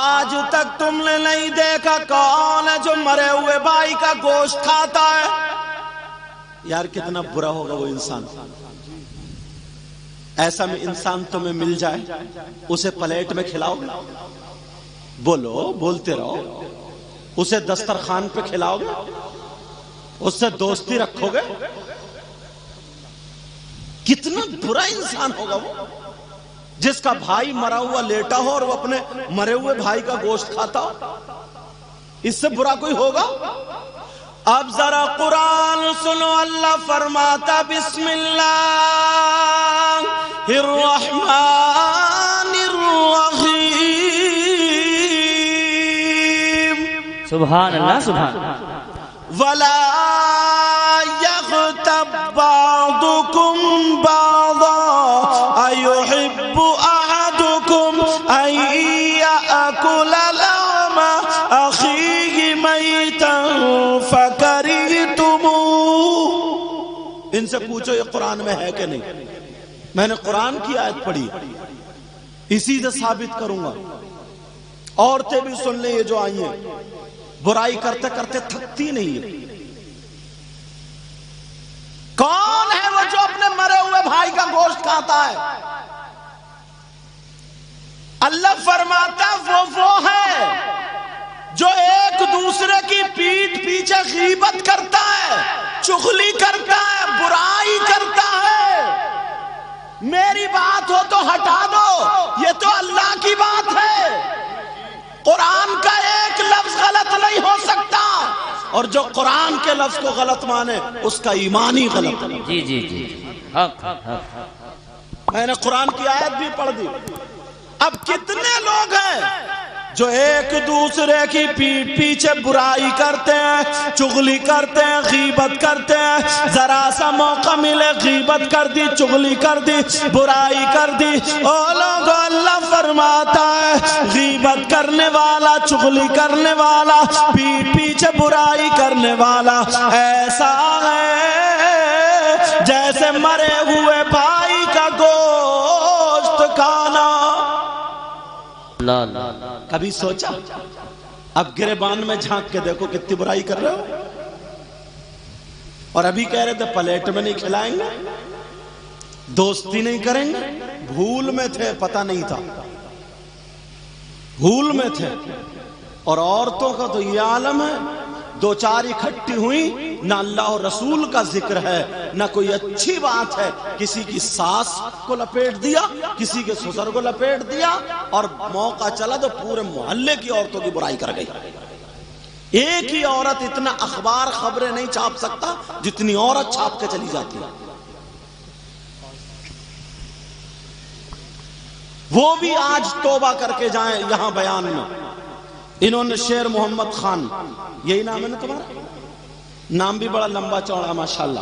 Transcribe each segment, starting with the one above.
آج تک تم نے نہیں دیکھا کون ہے جو مرے ہوئے بھائی کا گوشت کھاتا ہے؟ یار کتنا برا ہوگا وہ انسان. ایسا میں انسان تمہیں مل جائے, اسے پلیٹ میں کھلاؤ گے؟ بولو, بولتے رہو. اسے دسترخوان پہ کھلاؤ گے؟ اس سے دوستی رکھو گے؟ کتنا برا انسان ہوگا وہ, جس کا بھائی مرا ہوا لیٹا ہو اور وہ اپنے مرے ہوئے بھائی کا گوشت کھاتا ہو. اس سے برا کوئی ہوگا؟ اب ذرا قرآن سنو. اللہ فرماتا بسم اللہ الرحمن الرحیم. سبحان اللہ سبحان اللہ. ولا يغتب بعضكم بعضا أيحب أحدكم أن يأكل لحم أخيه ميتا فكرهتموه. ان سے پوچھو یہ قرآن میں ہے کہ نہیں؟ میں نے قرآن کی آیت پڑھی, اسی سے ثابت کروں گا. عورتیں بھی سن لیں یہ جو آئی ہیں, برائی کرتے کرتے تھکتی نہیں ہے. کون ہے وہ جو اپنے مرے ہوئے بھائی کا گوشت کھاتا ہے؟ اللہ فرماتا وہ ہے جو ایک دوسرے کی پیٹھ پیچھے غیبت کرتا ہے, چغلی کرتا ہے, برائی کرتا ہے. میری بات ہو تو ہٹا دو, یہ تو اللہ کی بات ہے. قرآن کا ایک لفظ غلط نہیں ہو سکتا, اور جو قرآن کے لفظ کو غلط مانے اس کا ایمان ہی غلط ہے. جی جی جی حق حق. میں نے قرآن کی آیت بھی پڑھ دی. اب کتنے لوگ ہیں جو ایک دوسرے کی پیٹھ پیچھے برائی کرتے ہیں, چغلی کرتے ہیں, غیبت کرتے ہیں. ذرا سا موقع ملے غیبت کر دی, چغلی کر دی, برائی کر دی. او لوگو, اللہ فرماتا ہے غیبت کرنے والا, چغلی کرنے والا, پیٹھ پیچھے برائی کرنے والا ایسا ہے جیسے مرے ہوئے بھائی کا گوشت کھانا. کبھی سوچا؟ اب گریبان میں جھانک کے دیکھو کتنی برائی کر رہے ہو, اور ابھی کہہ رہے تھے پلیٹ میں نہیں کھلائیں گے, دوستی نہیں کریں گے. بھول میں تھے, پتہ نہیں تھا, بھول میں تھے. اور عورتوں کا تو یہ عالم ہے, دو چار اکٹھی ہوئی, نہ اللہ اور رسول کا ذکر ہے, نہ کوئی اچھی بات ہے. کسی کی ساس کو لپیٹ دیا, کسی کے سسر کو لپیٹ دیا, اور موقع چلا تو پورے محلے کی عورتوں کی برائی کر گئی. ایک ہی عورت اتنا اخبار خبریں نہیں چھاپ سکتا جتنی عورت چھاپ کے چلی جاتی ہے. وہ بھی آج توبہ کر کے جائیں. یہاں بیان میں انہوں نے شیر محمد خان, یہی نام ہے نا تمہارا؟ نام بھی بڑا لمبا چوڑا ماشاءاللہ.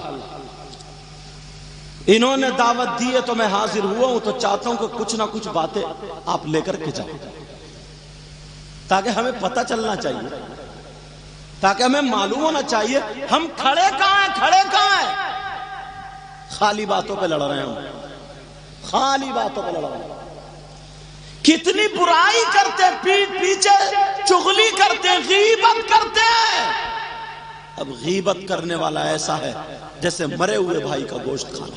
انہوں نے دعوت دی ہے تو میں حاضر ہوا ہوں, تو چاہتا ہوں کہ کچھ نہ کچھ باتیں آپ لے کر کے جاؤ, تاکہ ہمیں پتہ چلنا چاہیے, تاکہ ہمیں معلوم ہونا چاہیے ہم کھڑے کہاں ہیں, کھڑے کہاں ہیں. خالی باتوں پہ لڑ رہے ہیں ہم, خالی باتوں پہ لڑ رہے ہیں. کتنی برائی کرتے, پیٹھ پیچھے چغلی کرتے, غیبت کرتے ہیں. اب غیبت کرنے والا ایسا ہے جیسے مرے ہوئے بھائی کا گوشت کھانا.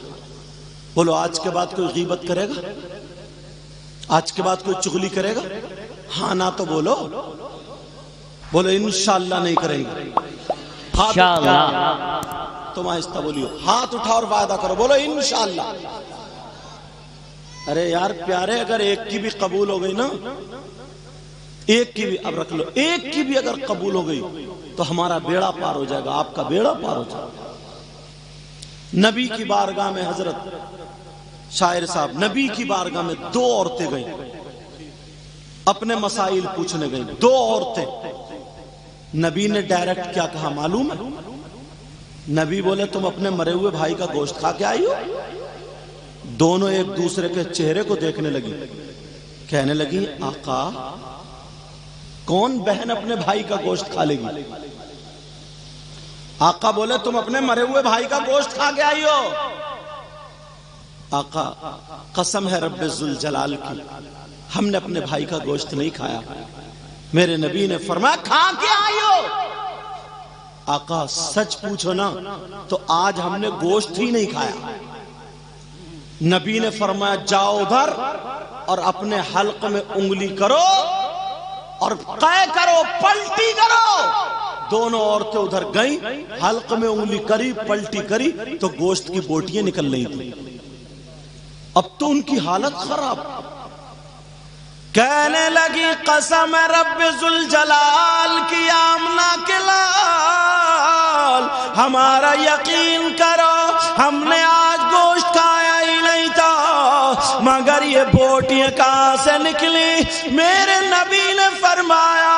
بولو آج کے بعد کوئی غیبت کرے گا؟ آج کے بعد کوئی چغلی کرے گا؟ ہاں نہ تو بولو, بولو انشاءاللہ نہیں کریں گے. انشاءاللہ. تم آہستہ بولیو, ہاتھ اٹھاؤ اور وعدہ کرو, بولو انشاءاللہ. ارے یار پیارے, اگر ایک کی بھی قبول ہو گئی نا, ایک کی بھی, اب رکھ لو, ایک کی بھی اگر قبول ہو گئی تو ہمارا بیڑا پار ہو جائے گا, آپ کا بیڑا پار ہو جائے گا. نبی کی بارگاہ میں حضرت شاعر صاحب, نبی کی بارگاہ میں دو عورتیں گئیں, اپنے مسائل پوچھنے گئیں. دو عورتیں. نبی نے ڈائریکٹ کیا کہا معلوم ہے؟ نبی بولے تم اپنے مرے ہوئے بھائی کا گوشت کھا کے آئی ہو؟ دونوں ایک دوسرے کے چہرے کو دیکھنے لگی, کہنے لگی آقا کون بہن اپنے بھائی کا گوشت کھا لے گی؟ آقا بولے تم اپنے مرے ہوئے بھائی کا گوشت کھا کے آئی ہو؟ آقا قسم ہے رب ذوالجلال کی, ہم نے اپنے بھائی کا گوشت نہیں کھایا۔ میرے نبی نے فرمایا کھا کے آئی ہو؟ آقا سچ پوچھو نا تو آج ہم نے گوشت ہی نہیں کھایا۔ نبی نے فرمایا جاؤ ادھر اور اپنے حلق میں انگلی کرو اور قے کرو، پلٹی کرو۔ دونوں عورتیں ادھر گئیں، حلق میں انگلی کری، پلٹی کری تو گوشت کی بوٹیاں نکل رہی تھیں۔ اب تو ان کی حالت خراب، کہنے لگی قسم رب ذوالجلال کی آمنہ کے لال، ہمارا یقین کرو ہم نے آج گوشت کھایا ہی نہیں تھا، مگر یہ بوٹیاں کہاں سے نکلی؟ میرے نبی نے فرمایا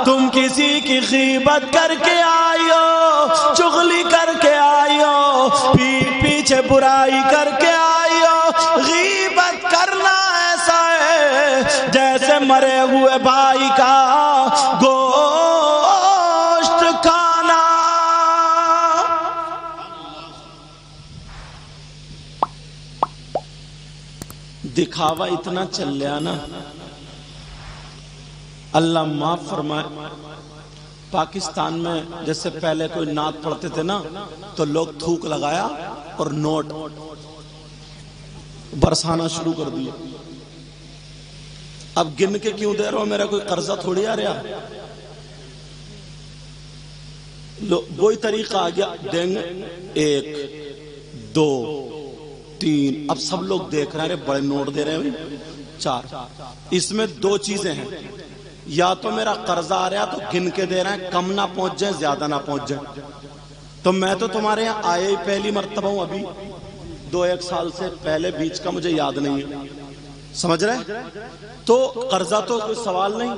تم کسی کی غیبت کر کے آئی ہو، چغلی کر کے آئی ہو، پیٹھ پیچھے برائی کر کے آئی ہو۔ غیبت کرنا ایسا ہے جیسے مرے ہوئے بھائی کا گوشت کھانا۔ دکھاوا اتنا چل لیا نا، اللہ معاف فرمائے۔ پاکستان میں جیسے پہلے کوئی نعت پڑھتے تھے نا تو لوگ تھوک لگایا اور نوٹ برسانا شروع کر دیا۔ اب گن کے کیوں دے رہا ہو؟ میرا کوئی قرضہ تھوڑی آ رہا، وہی طریقہ آ گیا، دیں گے 1 2 3، اب سب لوگ دیکھ رہے ہیں بڑے نوٹ دے رہے ہیں 4۔ اس میں 2 چیزیں ہیں، یا تو میرا قرضہ آ رہا تو گن کے دے رہے ہیں، کم نہ پہنچ جائے زیادہ نہ پہنچ جائے۔ تو میں تو تمہارے یہاں آئے ہی پہلی مرتبہ ہوں، ابھی 2-1 سال سے پہلے بیچ کا مجھے یاد نہیں ہے، سمجھ رہے؟ تو قرضہ تو کوئی سوال نہیں۔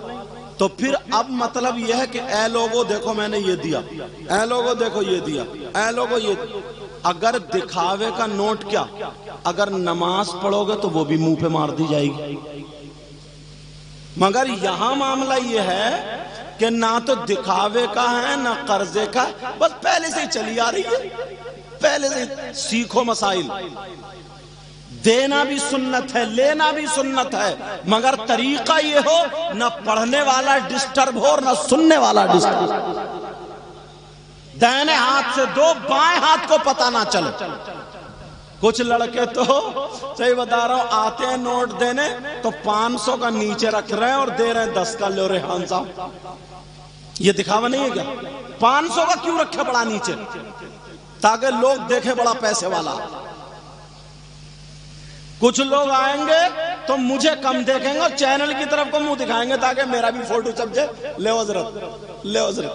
تو پھر اب مطلب یہ ہے کہ اے لوگوں دیکھو میں نے یہ دیا، اے لوگوں دیکھو یہ دیا، اے لوگوں یہ دیا۔ اگر دکھاوے کا نوٹ کیا، اگر نماز پڑھو گے تو وہ بھی منہ پہ مار دی جائے گی۔ مگر یہاں معاملہ یہ ہے کہ نہ تو دکھاوے کا ہے نہ قرضے کا، بس پہلے سے ہی چلی آ رہی ہے، پہلے سے سیکھو مسائل۔ دینا بھی سنت ہے، لینا بھی سنت ہے، مگر طریقہ یہ ہو نہ پڑھنے والا ڈسٹرب ہو اور نہ سننے والا ڈسٹرب۔ دائیں ہاتھ سے دو، بائیں ہاتھ کو پتہ نہ چلے۔ کچھ لڑکے تو صحیح بتا رہا ہوں آتے ہیں نوٹ دینے تو 500 کا نیچے رکھ رہے ہیں اور دے رہے ہیں 10 کا۔ لو ریحان صاحب یہ دکھاوا نہیں ہے کیا؟ 500 کا کیوں رکھے بڑا نیچے؟ تاکہ لوگ دیکھیں بڑا پیسے والا۔ کچھ لوگ آئیں گے تو مجھے کم دیکھیں گے اور چینل کی طرف کو منہ دکھائیں گے تاکہ میرا بھی فوٹو چپ جائے، لے حضرت لے حضرت۔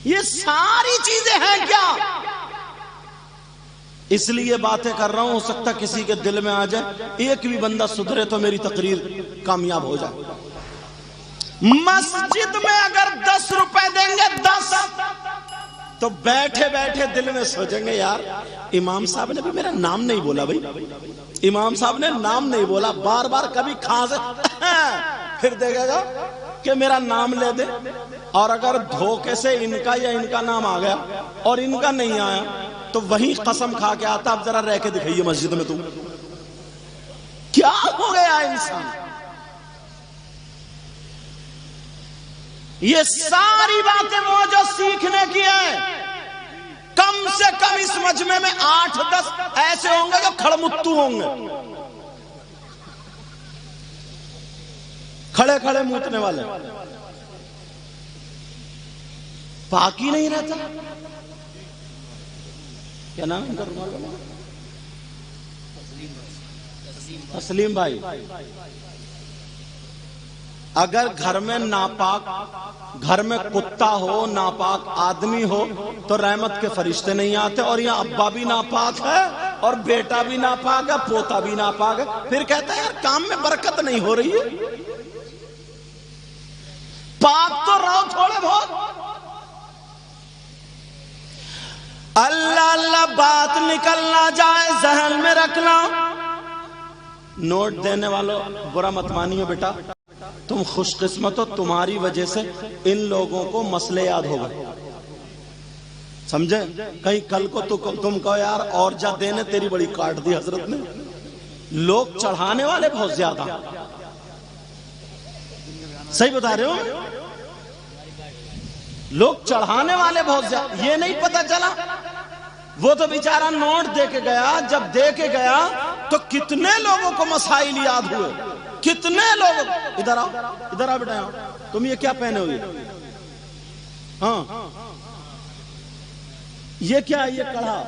یہ ساری چیزیں ہیں کیا؟ اس لیے باتیں کر رہا ہوں، ہو سکتا کسی کے دل میں آ جائے، ایک بھی بندہ سدھرے تو میری تقریر کامیاب ہو جائے۔ مسجد میں اگر 10 روپے دیں گے 10 تو بیٹھے بیٹھے دل میں سوچیں گے یار امام صاحب نے بھی میرا نام نہیں بولا، بھائی امام صاحب نے نام نہیں بولا، بار بار کبھی کھانسے پھر دیکھے گا کہ میرا نام لے دے۔ اور اگر دھوکے سے ان کا یا ان کا نام آ گیا اور ان کا نہیں آیا تو وہی قسم کھا کے آتا اب ذرا رہ کے دکھائیے مسجد میں تم کیا ہو گیا انسان۔ یہ ساری باتیں موجود سیکھنے کی ہیں۔ کم سے کم اس مجمع میں 8-10 ایسے ہوں گے جو کھڑمتو ہوں گے، کھڑے کھڑے موتنے والے، پاک ہی نہیں رہتا۔ کیا نام ہے؟ تسلیم بھائی۔ اگر گھر میں ناپاک، گھر میں کتا ہو، ناپاک آدمی ہو تو رحمت کے فرشتے نہیں آتے، اور یہاں ابا بھی ناپاک ہے اور بیٹا بھی ناپاک ہے، پوتا بھی ناپاک ہے، پھر کہتا ہے یار کام میں برکت نہیں ہو رہی ہے۔ پاک تو رہو تھوڑے بہت۔ اللہ اللہ بات نکل نہ جائے ذہن میں رکھنا۔ نوٹ دینے والوں برا مت مانیو بیٹا، تم خوش قسمت ہو، تمہاری وجہ سے ان لوگوں کو مسئلے یاد ہو گئے، سمجھے؟ کہیں کل کو تم کہو یار اور جا دینے تیری بڑی کاٹ دی حضرت نے، لوگ چڑھانے والے بہت زیادہ، صحیح بتا رہے ہو؟ لوگ چڑھانے والے بہت زیادہ، یہ نہیں پتا چلا وہ تو بیچارہ نوٹ دے کے گیا، جب دے کے گیا تو کتنے لوگوں کو مسائل یاد ہوئے، کتنے لوگ، ادھر آ بیٹا، تم یہ کیا پہنے ہوئے؟ ہاں یہ کیا ہے؟ یہ کڑھا،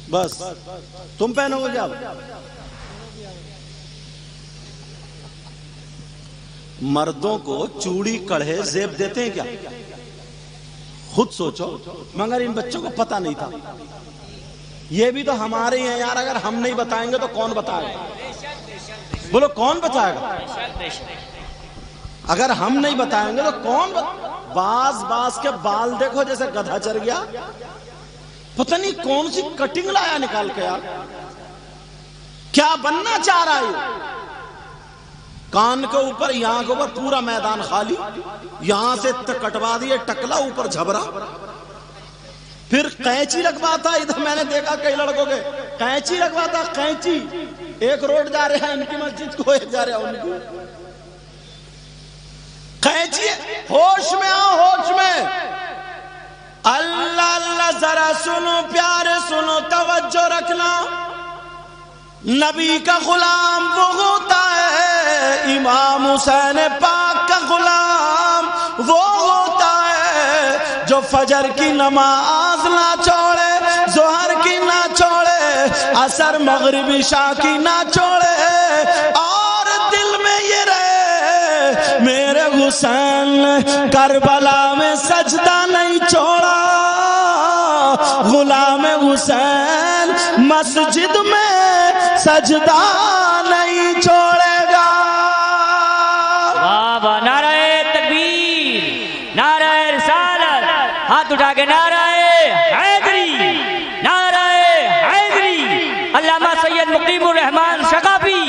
بس تم پہنو گے کیا؟ مردوں کو چوڑی کڑھے زیب دیتے ہیں کیا؟ خود سوچو، مگر ان بچوں کو پتہ نہیں تھا۔ یہ بھی تو ہمارے ہیں یار، اگر ہم نہیں بتائیں گے تو کون بتائے گا؟ بولو کون بتائے گا؟ اگر ہم نہیں بتائیں گے تو کون باز کے بال دیکھو جیسے گدھا چر گیا، پتہ نہیں کون سی کٹنگ لایا نکال کے یار، کیا بننا چاہ رہا ہے؟ کان کے اوپر، یہاں کے اوپر پورا میدان خالی، یہاں سے کٹوا دیے ٹکلا، اوپر جھبرا، پھر قینچی لگواتا۔ ادھر میں نے دیکھا کئی لڑکوں کے قینچی لگواتا، قینچی، ایک روڈ جا رہا ہے ان کی مسجد کو، ایک جا رہا ہے ان کی قینچی۔ ہوش میں آؤ، ہوش میں۔ اللہ اللہ، ذرا سنو پیارے، سنو، توجہ رکھنا۔ نبی کا غلام وہ ہوتا ہے، امام حسین پاک کا غلام وہ ہوتا ہے جو فجر کی نماز نہ چھوڑے، ظہر کی نہ چھوڑے، عصر مغرب عشاء کی نہ چھوڑے، اور دل میں یہ رہے میرے حسین کربلا میں سجدہ نہیں چھوڑا، غلام حسین مسجد میں سجدہ نہیں چھوڑے گا۔ بابا نعرہ تکبیر، نعرہ رسالت، ہاتھ اٹھا کے نعرہ حیدری، نعرہ حیدری، علامہ سید مقیم الرحمان ثقافی۔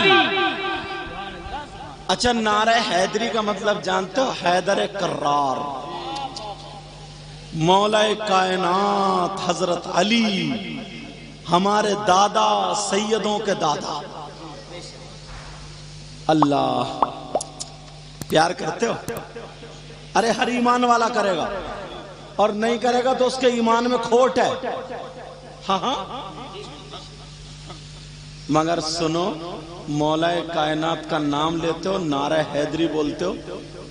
اچھا، نعرہ حیدری کا مطلب جانتے ہو؟ حیدر کرار، مولا کائنات حضرت علی، ہمارے دادا سیدوں کے دادا۔ اللہ، پیار کرتے ہو؟ ارے ہر ایمان والا کرے گا، اور نہیں کرے گا تو اس کے ایمان میں کھوٹ ہے۔ ہاں ہاں، مگر سنو، مولا کائنات کا نام لیتے ہو، نعرہ حیدری بولتے ہو،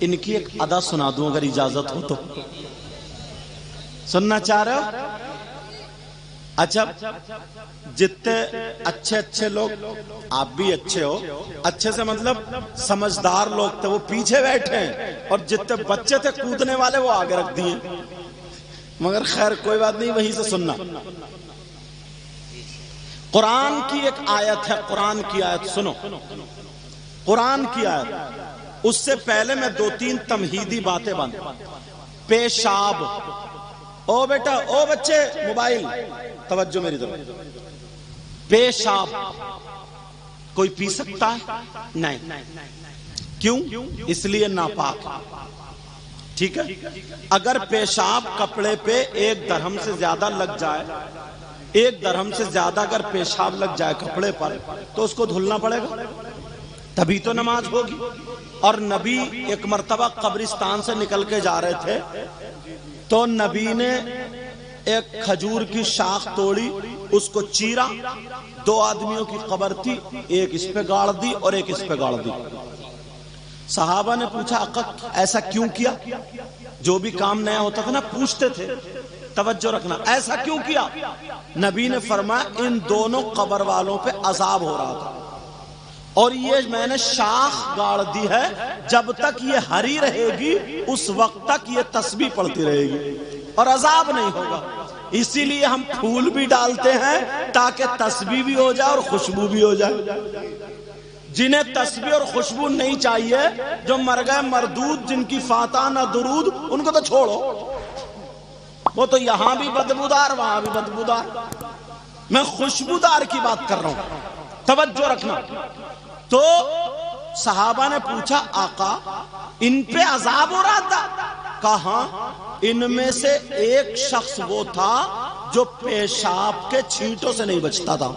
ان کی ایک ادا سنا دوں اگر اجازت ہو تو، سننا چاہ رہے ہو؟ اچھا، جتنے اچھے اچھے لوگ، آپ بھی اچھے ہو، اچھے سے مطلب سمجھدار لوگ تھے وہ پیچھے بیٹھے ہیں، اور جتنے بچے تھے کودنے والے وہ آگے رکھ دیے، مگر خیر کوئی بات نہیں، وہیں سے سننا۔ قرآن کی ایک آیت ہے، قرآن کی آیت سنو، قرآن کی آیت۔ اس سے پہلے میں دو تین تمہیدی باتیں بند۔ پیشاب، او بیٹا، او بچے، موبائل، توجہ میری طرف۔ پیشاب کوئی پی سکتا ہے؟ نہیں، کیوں؟ اس لیے ناپاک، ٹھیک ہے؟ اگر پیشاب کپڑے پہ 1 درہم سے زیادہ لگ جائے، 1 درہم سے زیادہ اگر پیشاب لگ جائے کپڑے پر، تو اس کو دھلنا پڑے گا، تبھی تو نماز ہوگی۔ اور نبی ایک مرتبہ قبرستان سے نکل کے جا رہے تھے، تو نبی نے ایک کھجور کی شاخ توڑی، اس کو چیرا، 2 آدمیوں کی قبر تھی، ایک اس پہ گاڑ دی اور ایک اس پہ گاڑ دی۔ صحابہ نے پوچھا آقا ایسا کیوں کیا؟ جو بھی کام نیا ہوتا تھا نا پوچھتے تھے، توجہ رکھنا، ایسا کیوں کیا؟ نبی نے فرمایا ان دونوں قبر والوں پہ عذاب ہو رہا تھا، اور یہ میں نے شاخ گاڑ دی ہے، جب تک یہ ہری رہے گی اس وقت تک یہ تسبیح پڑھتی رہے گی اور عذاب نہیں ہوگا۔ اسی لیے ہم پھول بھی ڈالتے ہیں تاکہ تسبیح بھی ہو جائے اور خوشبو بھی ہو جائے۔ جنہیں تسبیح اور خوشبو نہیں چاہیے، جو مر گئے مردود، جن کی فاتحہ نہ درود، ان کو تو چھوڑو، وہ تو یہاں بھی بدبودار وہاں بھی بدبودار۔ میں خوشبودار کی بات کر رہا ہوں، توجہ رکھنا۔ تو صحابہ نے پوچھا آقا ان پہ عذاب ہو رہا تھا؟ کہا ان میں سے ایک شخص وہ تھا جو پیشاب کے چھینٹوں سے نہیں بچتا تھا.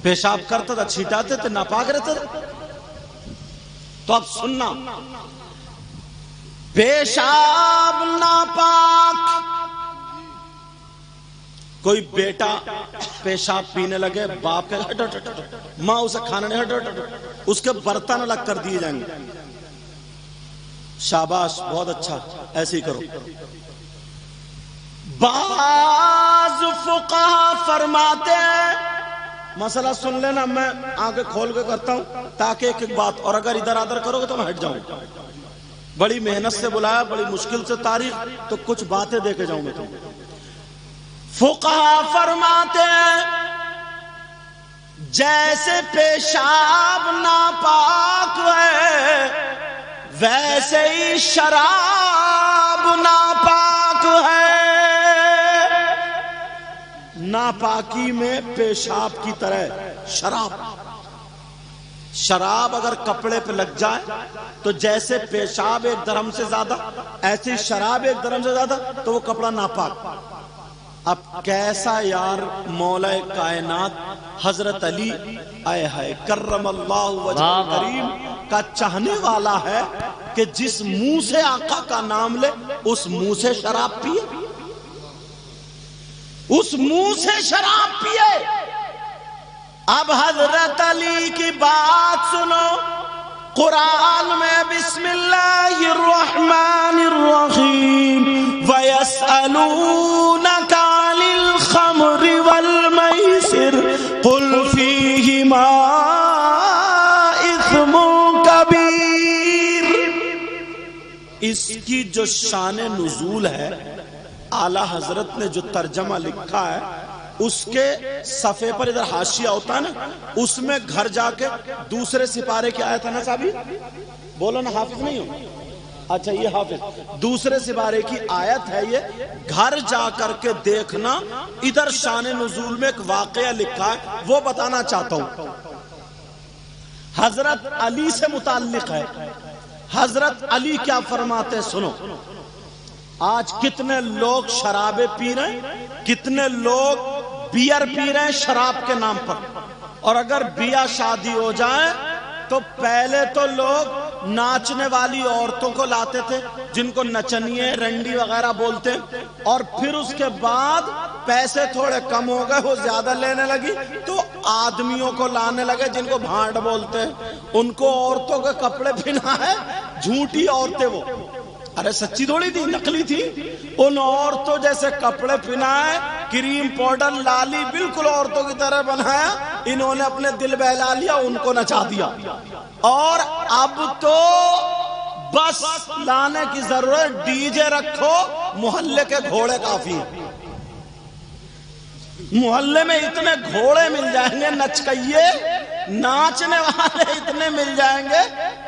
پیشاب کرتا تھا، چھینٹاتے تھے، ناپاک رہتا تھا. تو اب سننا، پیشاب ناپاک. کوئی بیٹا پیشاب پینے لگے، باپ کہے ہٹ ہٹ ہٹ، ماں اسے کھانا نہیں، ہٹ ہٹ ہٹ، اس کے برتن الگ کر دیے جائیں گے. شاباش، بہت اچھا، ایسے ہی کرو. بعض فقہا فرماتے ہیں، مسئلہ سن لینا، میں آنکھیں کھول کے کرتا ہوں تاکہ ایک ایک بات، اور اگر ادھر ادھر کرو گے تو میں ہٹ جاؤں. بڑی محنت سے بلایا، بڑی مشکل سے تاریخ، تو کچھ باتیں دے کے جاؤں گا. تم فقہا فرماتے ہیں جیسے پیشاب ناپاک ہے ویسے ہی شراب ناپاک ہے. ناپاکی میں پیشاب کی طرح شراب اگر کپڑے پہ لگ جائے تو جیسے پیشاب ایک درہم سے زیادہ، ایسے شراب ایک درہم سے زیادہ، تو وہ کپڑا ناپاک. اب کیسا یار مولا کائنات حضرت علی آئے ہے کرم اللہ وجہ کریم کا چاہنے والا ہے کہ جس منہ سے آقا کا نام لے اس منہ سے شراب پیے، اس منہ سے شراب پیے. اب حضرت علی کی بات سنو. قرآن میں بسم اللہ الرحمن الرحیم وَيَسْأَلُونَكَ عَنِ الْخَمْرِ وَالْمَيْسِرِ قُلْ فِيهِمَا إِثْمٌ كَبِيرٌ. اس کی جو شان نزول ہے، اعلیٰ حضرت نے جو ترجمہ لکھا ہے، اس کے صفحے پر ادھر حاشیہ ہوتا ہے نا، اس میں گھر جا کے دوسرے سپارے کی آیت ہے نا صاحبی، بولو نا، حافظ نہیں ہو؟ اچھا یہ حافظ، دوسرے سپارے کی آیت ہے یہ، گھر جا کر کے دیکھنا. ادھر شان نزول میں ایک واقعہ لکھا ہے، وہ بتانا چاہتا ہوں. حضرت علی سے متعلق ہے. حضرت علی کیا فرماتے ہیں سنو. آج کتنے لوگ شرابیں پی رہے ہیں، کتنے لوگ بیئر پی رہے ہیں شراب کے نام پر. اور اگر بیاہ شادی ہو جائے تو پہلے تو لوگ ناچنے والی عورتوں کو لاتے تھے جن کو نچنیے رنڈی وغیرہ بولتے ہیں، اور پھر اس کے بعد پیسے تھوڑے کم ہو گئے، وہ زیادہ لینے لگی تو آدمیوں کو لانے لگے جن کو بھانڈ بولتے ہیں. ان کو عورتوں کے کپڑے پہنا ہے، جھوٹی عورتیں وہ، ارے سچی تھوڑی تھی، نقلی تھی. ان عورتوں جیسے کپڑے پہنائے، کریم پاؤڈر لالی بالکل عورتوں کی طرح بنایا، انہوں نے اپنے دل بہلا لیا، ان کو نچا دیا. اور اب تو بس لانے کی ضرورت، ڈی جے رکھو، محلے کے گھوڑے کافی ہیں. محلے میں اتنے گھوڑے مل جائیں گے، نچکئیے ناچنے والے اتنے مل جائیں گے.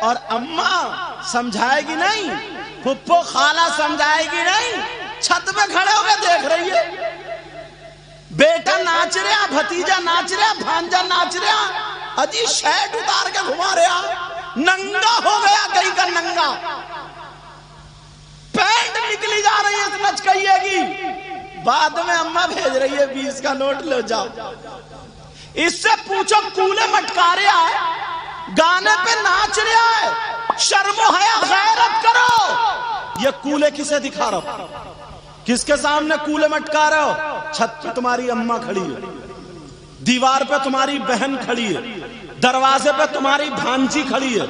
اور اماں سمجھائے گی نہیں، پھپھو خالہ سمجھائے گی نہیں، چھت پہ کھڑے ہو کے دیکھ رہی ہے، بیٹا ناچ رہا، بھتیجا ناچ رہا، بھانجا ناچ رہا، اجی شرٹ اتار کے گھما رہا، ننگا ہو گیا کہیں کا ننگا، پینٹ نکلی جا رہی ہے نچکئیے کی. بعد میں اماں بھیج رہی ہے 20 کا نوٹ لے جاؤ. اس سے پوچھو کولے مٹکا رہا ہے، گانے پہ ناچ رہا ہے، شرم و حیا غیرت کرو. یہ کولے کسے دکھا رہا ہو؟ کس کے سامنے کولے مٹکا رہے ہو؟ چھت پہ تمہاری اماں کھڑی ہے، دیوار پہ تمہاری بہن کھڑی ہے، دروازے پہ تمہاری بھانجی کھڑی ہے.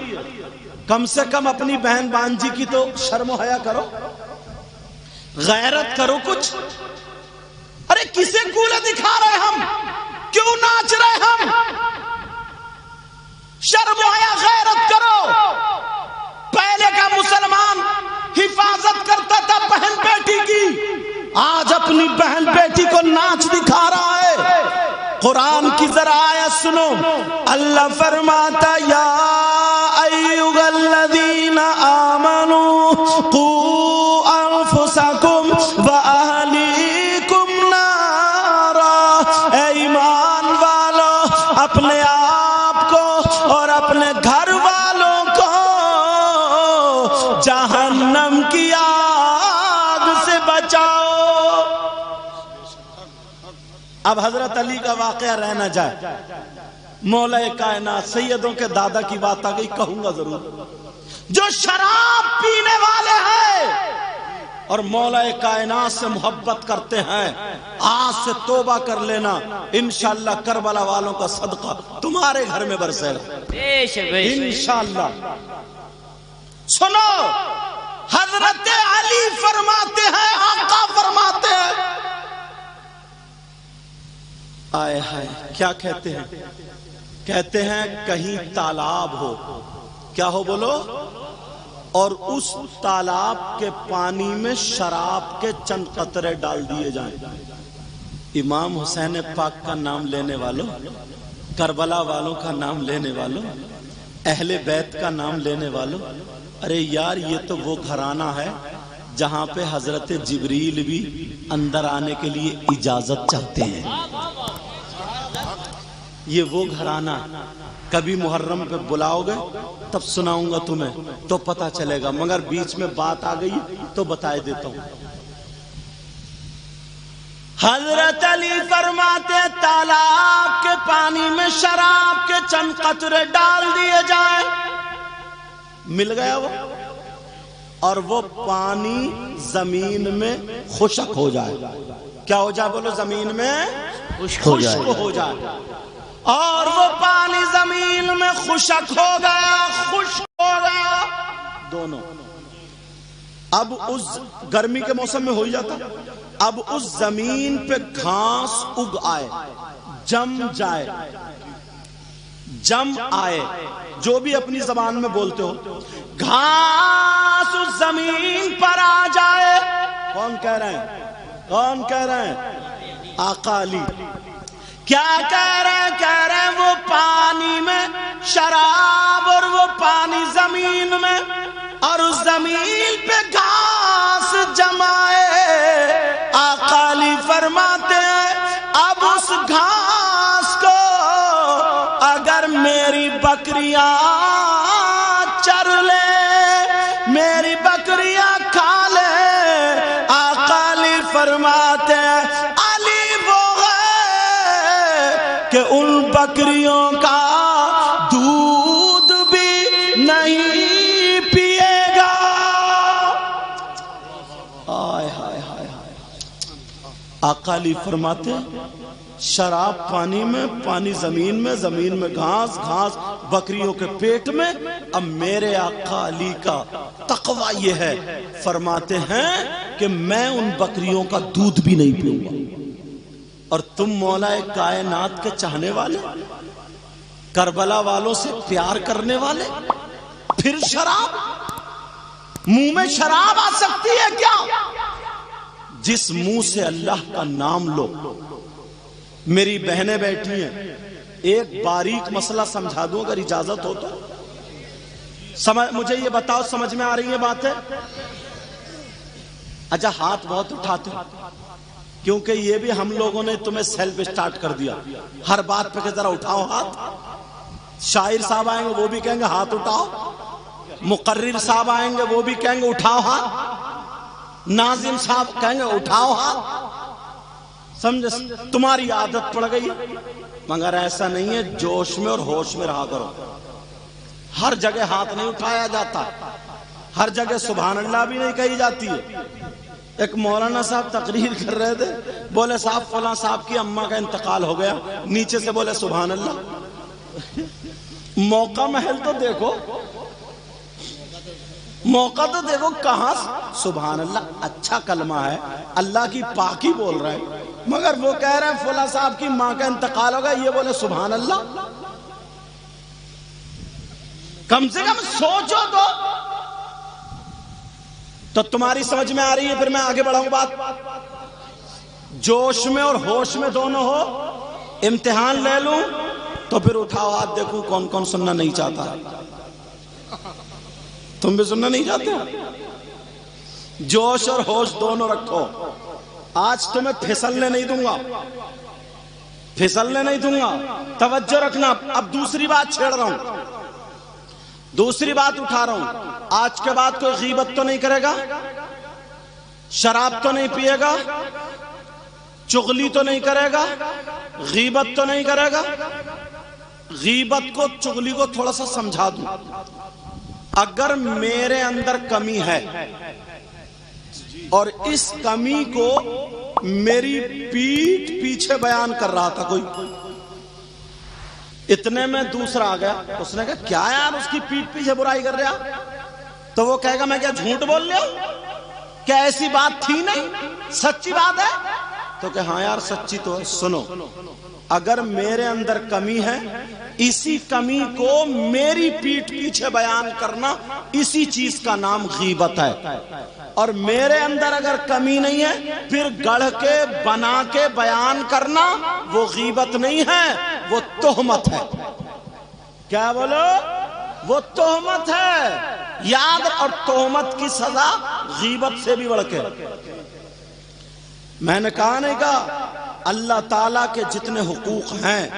کم سے کم اپنی بہن بھانجی کی تو شرم و حیا کرو، غیرت کرو کچھ. ارے کسے کولے دکھا رہے ہم؟ کیوں ناچ رہے ہم؟ شرم و حیا غیرت کرو. پہلے کا مسلمان حفاظت کرتا تھا بہن بیٹی کی، آج اپنی بہن بیٹی کو ناچ دکھا رہا ہے. قرآن کی ذرا آیت سنو. اللہ فرماتا یا ایھا الذین آمنوا قوا انفسکم واہلیکم نارا. اے ایمان والو، اپنے آپ کو اور اپنے گھر والوں کو جہنم کی آگ سے بچاؤ. اب حضرت علی کا واقعہ رہ نہ جائے، مولا کائنات سیدوں کے دادا کی بات آ گئی، کہوں گا ضرور۔ جو شراب پینے والے ہیں اور مولا کائنات سے محبت کرتے ہیں، آج سے توبہ کر لینا، انشاءاللہ کربلا والوں کا صدقہ تمہارے گھر میں برسے گا انشاءاللہ۔ سنو، حضرت علی فرماتے ہیں، آقا فرماتے ہیں، آئے ہائے کیا کہتے ہیں؟ کہتے ہیں کہیں تالاب ہو، کیا ہو بولو، اور اس تالاب کے پانی میں شراب کے چند قطرے ڈال دیے جائیں۔ امام حسین پاک کا نام لینے والوں، کربلا والوں کا نام لینے والوں، اہل بیت کا نام لینے والوں، ارے یار یہ تو وہ گھرانہ ہے جہاں پہ حضرت جبریل بھی اندر آنے کے لیے اجازت چاہتے ہیں۔ یہ وہ گھرانہ، کبھی محرم پہ بلاؤ گے تب سناؤں گا تمہیں تو پتہ چلے گا، مگر بیچ میں بات آ گئی تو بتائے دیتا ہوں۔ حضرت علی فرماتے تالاب کے پانی میں شراب کے چند قطرے ڈال دیے جائیں، مل گیا وہ، اور وہ پانی زمین میں خشک ہو جائے۔ کیا ہو جائے بولو؟ زمین میں خشک ہو جائے، اور وہ پانی زمین میں خشک ہو گیا، خشک ہو گیا دونوں۔ اب اس گرمی کے موسم میں ہو ہی جاتا، اب اس زمین پہ گھاس اگ آئے، جم جائے، جم آئے، جو بھی اپنی زبان میں بولتے ہو، گھاس اس زمین پر آ جائے۔ کون کہہ رہے ہیں؟ کون کہہ رہے ہیں؟ آقا علی۔ کیا کہہ رہے ہیں؟ کہہ رہے ہیں وہ پانی میں شراب اور وہ پانی زمین میں، اور اس زمین پہ گھاس جمائے۔ آقا علی فرماتے ہیں اب اس گھاس کو اگر میری بکریاں چر لے، میری بکریاں کھا لے، آقا علی فرماتے ہیں علی وہ ہے کہ ان بکریوں کا دودھ بھی نہیں پیے گا۔ آئے ہائے ہائے ہائے۔ آقا علی فرماتے ہیں شراب پانی میں، پانی زمین میں، زمین میں گھاس، گھاس بکریوں کے پیٹ میں۔ اب میرے آقا علی کا تقوی یہ ہے، فرماتے ہیں کہ میں ان بکریوں کا دودھ بھی نہیں پیوں گا۔ اور تم مولا کائنات کے چاہنے والے، کربلا والوں سے پیار کرنے والے، پھر شراب؟ منہ میں شراب آ سکتی ہے کیا؟ جس منہ سے اللہ کا نام لو۔ میری بہنیں بیٹھی ہیں، ایک باریک مسئلہ سمجھا دوں اگر اجازت ہو تو؟ مجھے یہ بتاؤ سمجھ میں آ رہی ہے باتیں؟ اچھا ہاتھ بہت اٹھاتے ہو، کیونکہ یہ بھی ہم لوگوں نے تمہیں سیلف سٹارٹ کر دیا، ہر بات پہ کہ ذرا اٹھاؤ ہاتھ۔ شاعر صاحب آئیں گے وہ بھی کہیں گے ہاتھ اٹھاؤ، مقرر صاحب آئیں گے وہ بھی کہیں گے اٹھاؤ ہاتھ، ناظم صاحب کہیں گے اٹھاؤ ہاتھ۔ سمجھے؟ تمہاری عادت پڑ گئی، مگر ایسا نہیں ہے، جوش میں اور ہوش میں رہا کرو۔ ہر جگہ ہاتھ نہیں اٹھایا جاتا، ہر جگہ سبحان اللہ بھی نہیں کہی جاتی ہے۔ ایک مولانا صاحب تقریر کر رہے تھے، بولے صاحب فلاں صاحب کی اماں کا انتقال ہو گیا، نیچے سے بولے سبحان اللہ۔ موقع محل تو دیکھو، موقع تو دیکھو، کہاں سبحان اللہ اچھا کلمہ ہے، اللہ کی پاکی بول رہے ہیں، مگر وہ کہہ رہے ہیں فلاں صاحب کی ماں کا انتقال ہوگا، یہ بولے سبحان اللہ۔ کم سے کم سوچو تو تمہاری سمجھ میں آ رہی ہے؟ پھر میں آگے بڑھاؤں بات۔ جوش میں اور ہوش میں دونوں ہو، امتحان لے لوں تو پھر اٹھاؤ ہاتھ، دیکھوں کون کون سننا نہیں چاہتا۔ تم بھی سننا نہیں چاہتے؟ جوش اور ہوش دونوں رکھو۔ آج تمہیں پھسلنے نہیں دوں گا، پھسلنے نہیں دوں گا، توجہ رکھنا۔ اب دوسری بات چھیڑ رہا ہوں، دوسری بات اٹھا رہا ہوں۔ آج کے بعد کوئی غیبت تو نہیں کرے گا، شراب تو نہیں پیے گا، چغلی تو نہیں کرے گا، غیبت تو نہیں کرے گا۔ غیبت کو چغلی کو تھوڑا سا سمجھا دوں۔ اگر میرے اندر کمی ہے اور اس کمی کو میری پیٹھ پیچھے بیان کر رہا تھا کوئی، اتنے میں دوسرا آ گیا، اس نے کہا کیا یار اس کی پیٹھ پیچھے برائی کر رہا، تو وہ کہے گا میں کیا جھوٹ بول رہا ہوں، کیا ایسی بات تھی نہیں، سچی بات ہے؟ تو کہ ہاں یار سچی تو ہے۔ سنو، اگر میرے اندر کمی ہے، اسی کمی کو میری پیٹھ پیچھے بیان کرنا، اسی چیز کا نام غیبت ہے۔ اور میرے اندر اگر کمی نہیں ہے، پھر گڑھ کے بنا کے بیان کرنا وہ غیبت نہیں ہے، وہ تہمت ہے۔ کیا بولو؟ وہ تہمت ہے۔ یاد، اور تہمت کی سزا غیبت سے بھی بڑھ کے۔ میں نے کہا نہیں کہا اللہ تعالیٰ کے جتنے حقوق ہیں،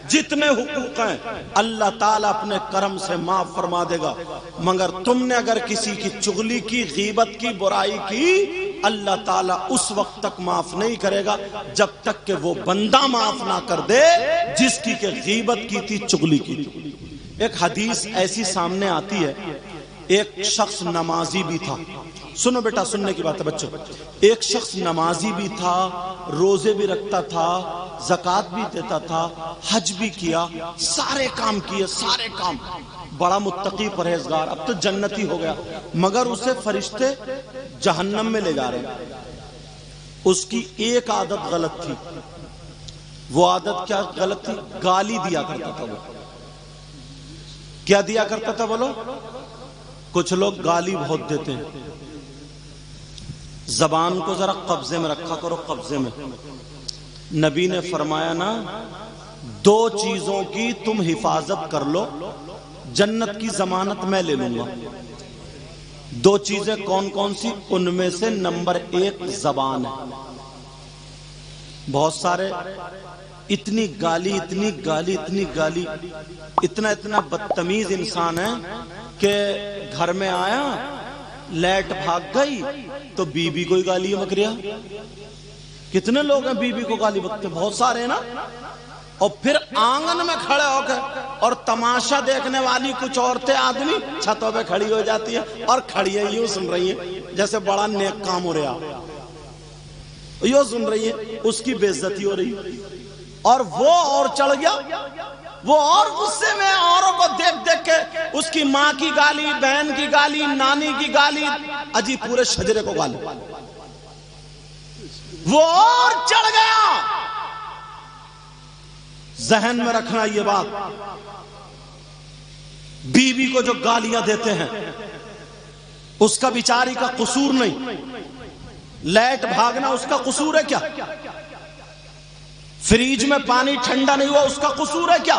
جتنے حقوق ہیں اللہ تعالیٰ اپنے کرم سے معاف فرما دے گا، مگر تم نے اگر کسی کی چغلی کی، غیبت کی، برائی کی، اللہ تعالیٰ اس وقت تک معاف نہیں کرے گا جب تک کہ وہ بندہ معاف نہ کر دے جس کی کہ غیبت کی تھی، چغلی کی تھی۔ ایک حدیث ایسی سامنے آتی ہے، ایک شخص نمازی بھی تھا۔ سنو بیٹا، سننے کی بات ہے بچوں۔ ایک شخص نمازی بھی تھا، روزے بھی رکھتا تھا، زکوٰۃ بھی دیتا تھا، حج بھی کیا، سارے کام کیے، سارے کام، بڑا متقی پرہیزگار، اب تو جنتی ہو گیا، مگر اسے فرشتے جہنم میں لے جا رہے ہیں۔ اس کی ایک عادت غلط تھی۔ وہ عادت کیا غلط تھی؟ گالی دیا کرتا تھا۔ وہ کیا دیا کرتا تھا بولو؟ کچھ لوگ گالی بہت دیتے ہیں۔ زبان کو ذرا قبضے میں رکھا کرو، قبضے میں۔ نبی نے فرمایا نا، دو چیزوں کی تم حفاظت کر لو، جنت کی ضمانت میں لے لوں گا۔ دو چیزیں کون کون سی؟ ان میں سے نمبر 1 زبان ہے۔ بہت سارے اتنی گالی، اتنی گالی، اتنی گالی، اتنا بدتمیز انسان ہے کہ گھر میں آیا، لائٹ بھاگ گئی تو بیوی کو ہی گالی بکریا۔ کتنے لوگ ہیں بیوی کو گالی بکتے؟ بہت سارے ہیں نا۔ اور پھر آنگن میں کھڑے ہو کے اور تماشا دیکھنے والی کچھ عورتیں، آدمی چھتوں پہ کھڑی ہو جاتی ہیں اور کھڑی ہے یوں سن رہی ہیں جیسے بڑا نیک کام ہو رہا، یوں سن رہی ہے، اس کی بے عزتی ہو رہی، اور وہ اور چڑھ گیا، وہ اور غصے میں اوروں کو دیکھ دیکھ کے اس کی ماں کی گالی، بہن کی گالی، نانی کی گالی، اجی پورے شجرے کو گالی، وہ اور چڑھ گیا۔ ذہن میں رکھنا یہ بات، بیوی کو جو گالیاں دیتے ہیں اس کا بیچاری کا قصور نہیں، لائٹ بھاگنا اس کا قصور ہے کیا؟ فریج میں پانی ٹھنڈا نہیں ہوا اس کا قصور ہے کیا؟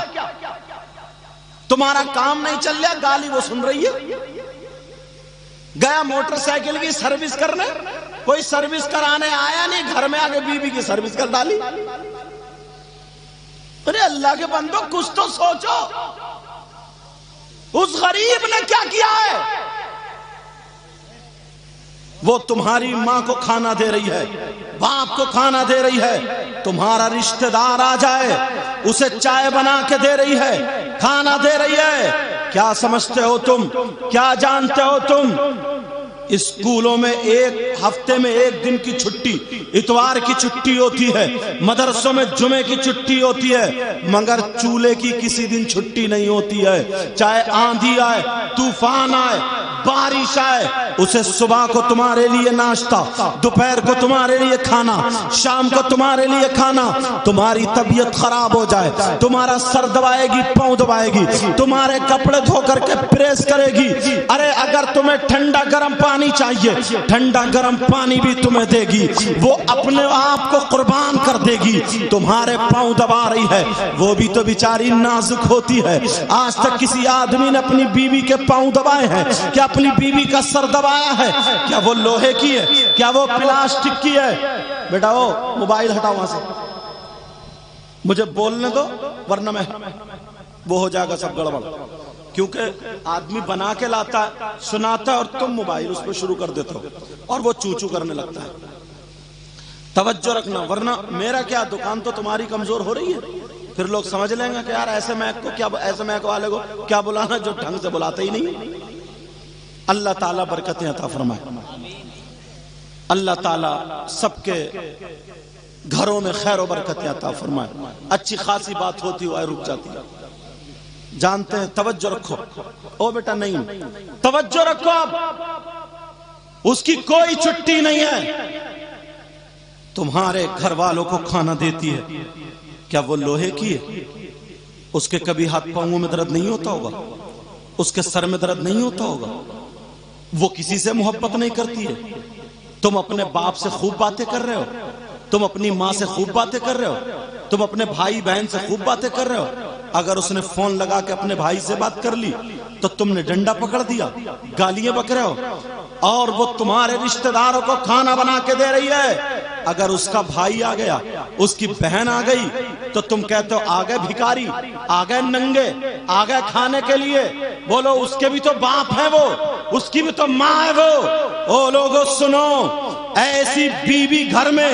تمہارا کام نہیں چل رہا، گالی وہ سن رہی ہے۔ گیا موٹر سائیکل کی سروس کرنے، کوئی سروس کرانے آیا نہیں، گھر میں آگے بیوی کی سروس کر ڈالی۔ ارے اللہ کے بندو، کچھ تو سوچو، اس غریب نے کیا کیا ہے؟ وہ تمہاری ماں کو کھانا دے رہی ہے، باپ کو کھانا دے رہی ہے، تمہارا رشتہ دار آ جائے اسے چائے بنا کے دے رہی ہے، کھانا دے رہی ہے۔ کیا سمجھتے ہو تم؟ کیا جانتے ہو تم؟ اسکولوں میں ایک ہفتے میں ایک دن کی چھٹی، اتوار کی چھٹی ہوتی ہے، مدرسوں میں جمعے کی چھٹی ہوتی ہے، مگر چولہے کی کسی دن چھٹی نہیں ہوتی ہے۔ چاہے آندھی آئے، طوفان آئے، بارش آئے، اسے صبح کو تمہارے لیے ناشتہ، دوپہر کو تمہارے لیے کھانا، شام کو تمہارے لیے کھانا۔ تمہاری طبیعت خراب ہو جائے، تمہارا سر دبائے گی، پاؤں دبائے گی، تمہارے کپڑے دھو کر کے پریس کرے گی۔ ارے اگر تمہیں ٹھنڈا گرم پانی چاہیے، ٹھنڈا گرم پانی بھی تمہیں دے گی، وہ اپنے آپ کو قربان کر دے گی۔ تمہارے پاؤں دبا رہی ہے، وہ بھی تو بیچاری نازک ہوتی ہے۔ آج تک کسی آدمی نے اپنی بیوی کے پاؤں دبائے ہیں کیا؟ اپنی بیوی کا سر دبایا ہے کیا؟ وہ لوہے کی ہے کیا؟ وہ پلاسٹک کی ہے؟ بیٹا وہ موبائل ہٹاؤ وہاں سے، مجھے بولنے دو ورنہ میں وہ ہو جائے گا سب گڑبڑ۔ کیونکہ آدمی بنا کے لاتا ہے، سناتا ہے، اور تم موبائل اس پہ شروع کر دیتے ہو اور وہ چوچو کرنے لگتا ہے۔ توجہ رکھنا، ورنہ میرا کیا، دکان تو تمہاری کمزور ہو رہی ہے، پھر لوگ سمجھ لیں گے کہ یار ایسے میک کو کیا، ایسے میک والے کو کیا بلانا جو ڈھنگ سے بلاتے ہی نہیں۔ اللہ تعالیٰ برکتیں عطا فرمائے، اللہ تعالیٰ سب کے گھروں میں خیر و برکتیں عطا فرمائے۔ اچھی خاصی بات ہوتی ہوئے رک جاتی ہے، جانتے ہیں، توجہ رکھو، او بیٹا نہیں، توجہ رکھو، اب اس کی کوئی چھٹی نہیں ہے۔ تمہارے گھر والوں کو کھانا دیتی ہے، کیا وہ لوہے کی ہے؟ اس کے کبھی ہاتھ پاؤں میں درد نہیں ہوتا ہوگا؟ اس کے سر میں درد نہیں ہوتا ہوگا؟ وہ کسی سے محبت نہیں کرتی ہے؟ تم اپنے باپ سے خوب باتیں کر رہے ہو، تم اپنی ماں سے خوب باتیں کر رہے ہو، تم اپنے بھائی بہن سے خوب باتیں کر رہے ہو۔ اگر اس نے فون لگا کے اپنے بھائی سے بات کر لی تو تم نے ڈنڈا پکڑ دیا، گالیاں بک رہے ہو، اور وہ تمہارے رشتہ داروں کو کھانا بنا کے دے رہی ہے۔ اگر اس کا بھائی آ گیا، اس کی بہن آ گئی، تو تم کہتے ہو آ گئے بھکاری، آ گئے ننگے، آ گئے کھانے کے لیے۔ بولو اس کے بھی تو باپ ہے، وہ اس کی بھی تو ماں ہے وہ۔ او لوگو سنو، ایسی بیوی گھر میں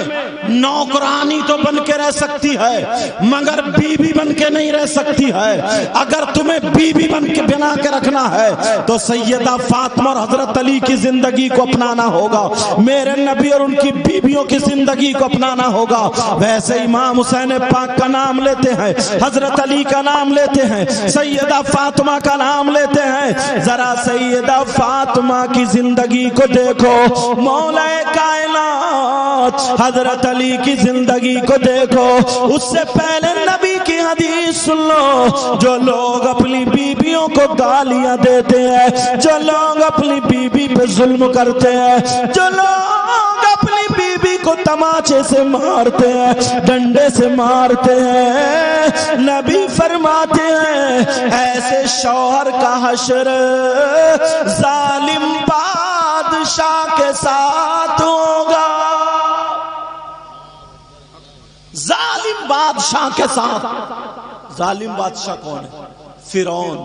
نوکرانی تو بن کے رہ سکتی ہے مگر بیوی بن کے نہیں رہ سکتی ہے۔ اگر تمہیں بیوی بن کے بنا کے رکھنا ہے تو سیدہ فاطمہ اور حضرت علی کی زندگی کو اپنانا ہوگا، میرے نبی اور ان کی بیویوں کی زندگی کو اپنانا ہوگا۔ ویسے امام حسین پاک کا نام لیتے ہیں، حضرت علی کا نام لیتے ہیں، سیدہ فاطمہ کا نام لیتے ہیں۔ ذرا سیدہ فاطمہ کی زندگی کو دیکھو، مولا کائنات حضرت علی کی زندگی کو دیکھو۔ اس سے پہلے نبی کی حدیث سن لو، جو لوگ اپنی بیویوں کو گالیاں دیتے ہیں، جو لوگ اپنی بیوی پہ ظلم کرتے ہیں، جو لوگ اپنی بیوی کو تماچے سے مارتے ہیں، ڈنڈے سے مارتے ہیں، نبی فرماتے ہیں ایسے شوہر کا حشر ظالم بادشاہ کے ساتھ ہوگا۔ ظالم بادشاہ کے ساتھ۔ ظالم بادشاہ کون ہے؟ فرعون،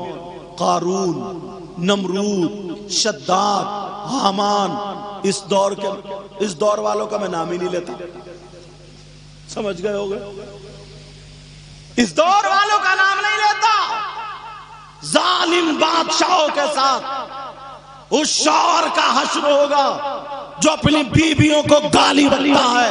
قارون، نمرود، شداد، حامان۔ اس دور والوں کا میں نام ہی نہیں لیتا، سمجھ گئے ہوگے، اس دور والوں کا نام نہیں لیتا۔ ظالم بادشاہوں کے ساتھ اس شوہر کا حشر ہوگا جو اپنی بیویوں کو گالی دیتا ہے۔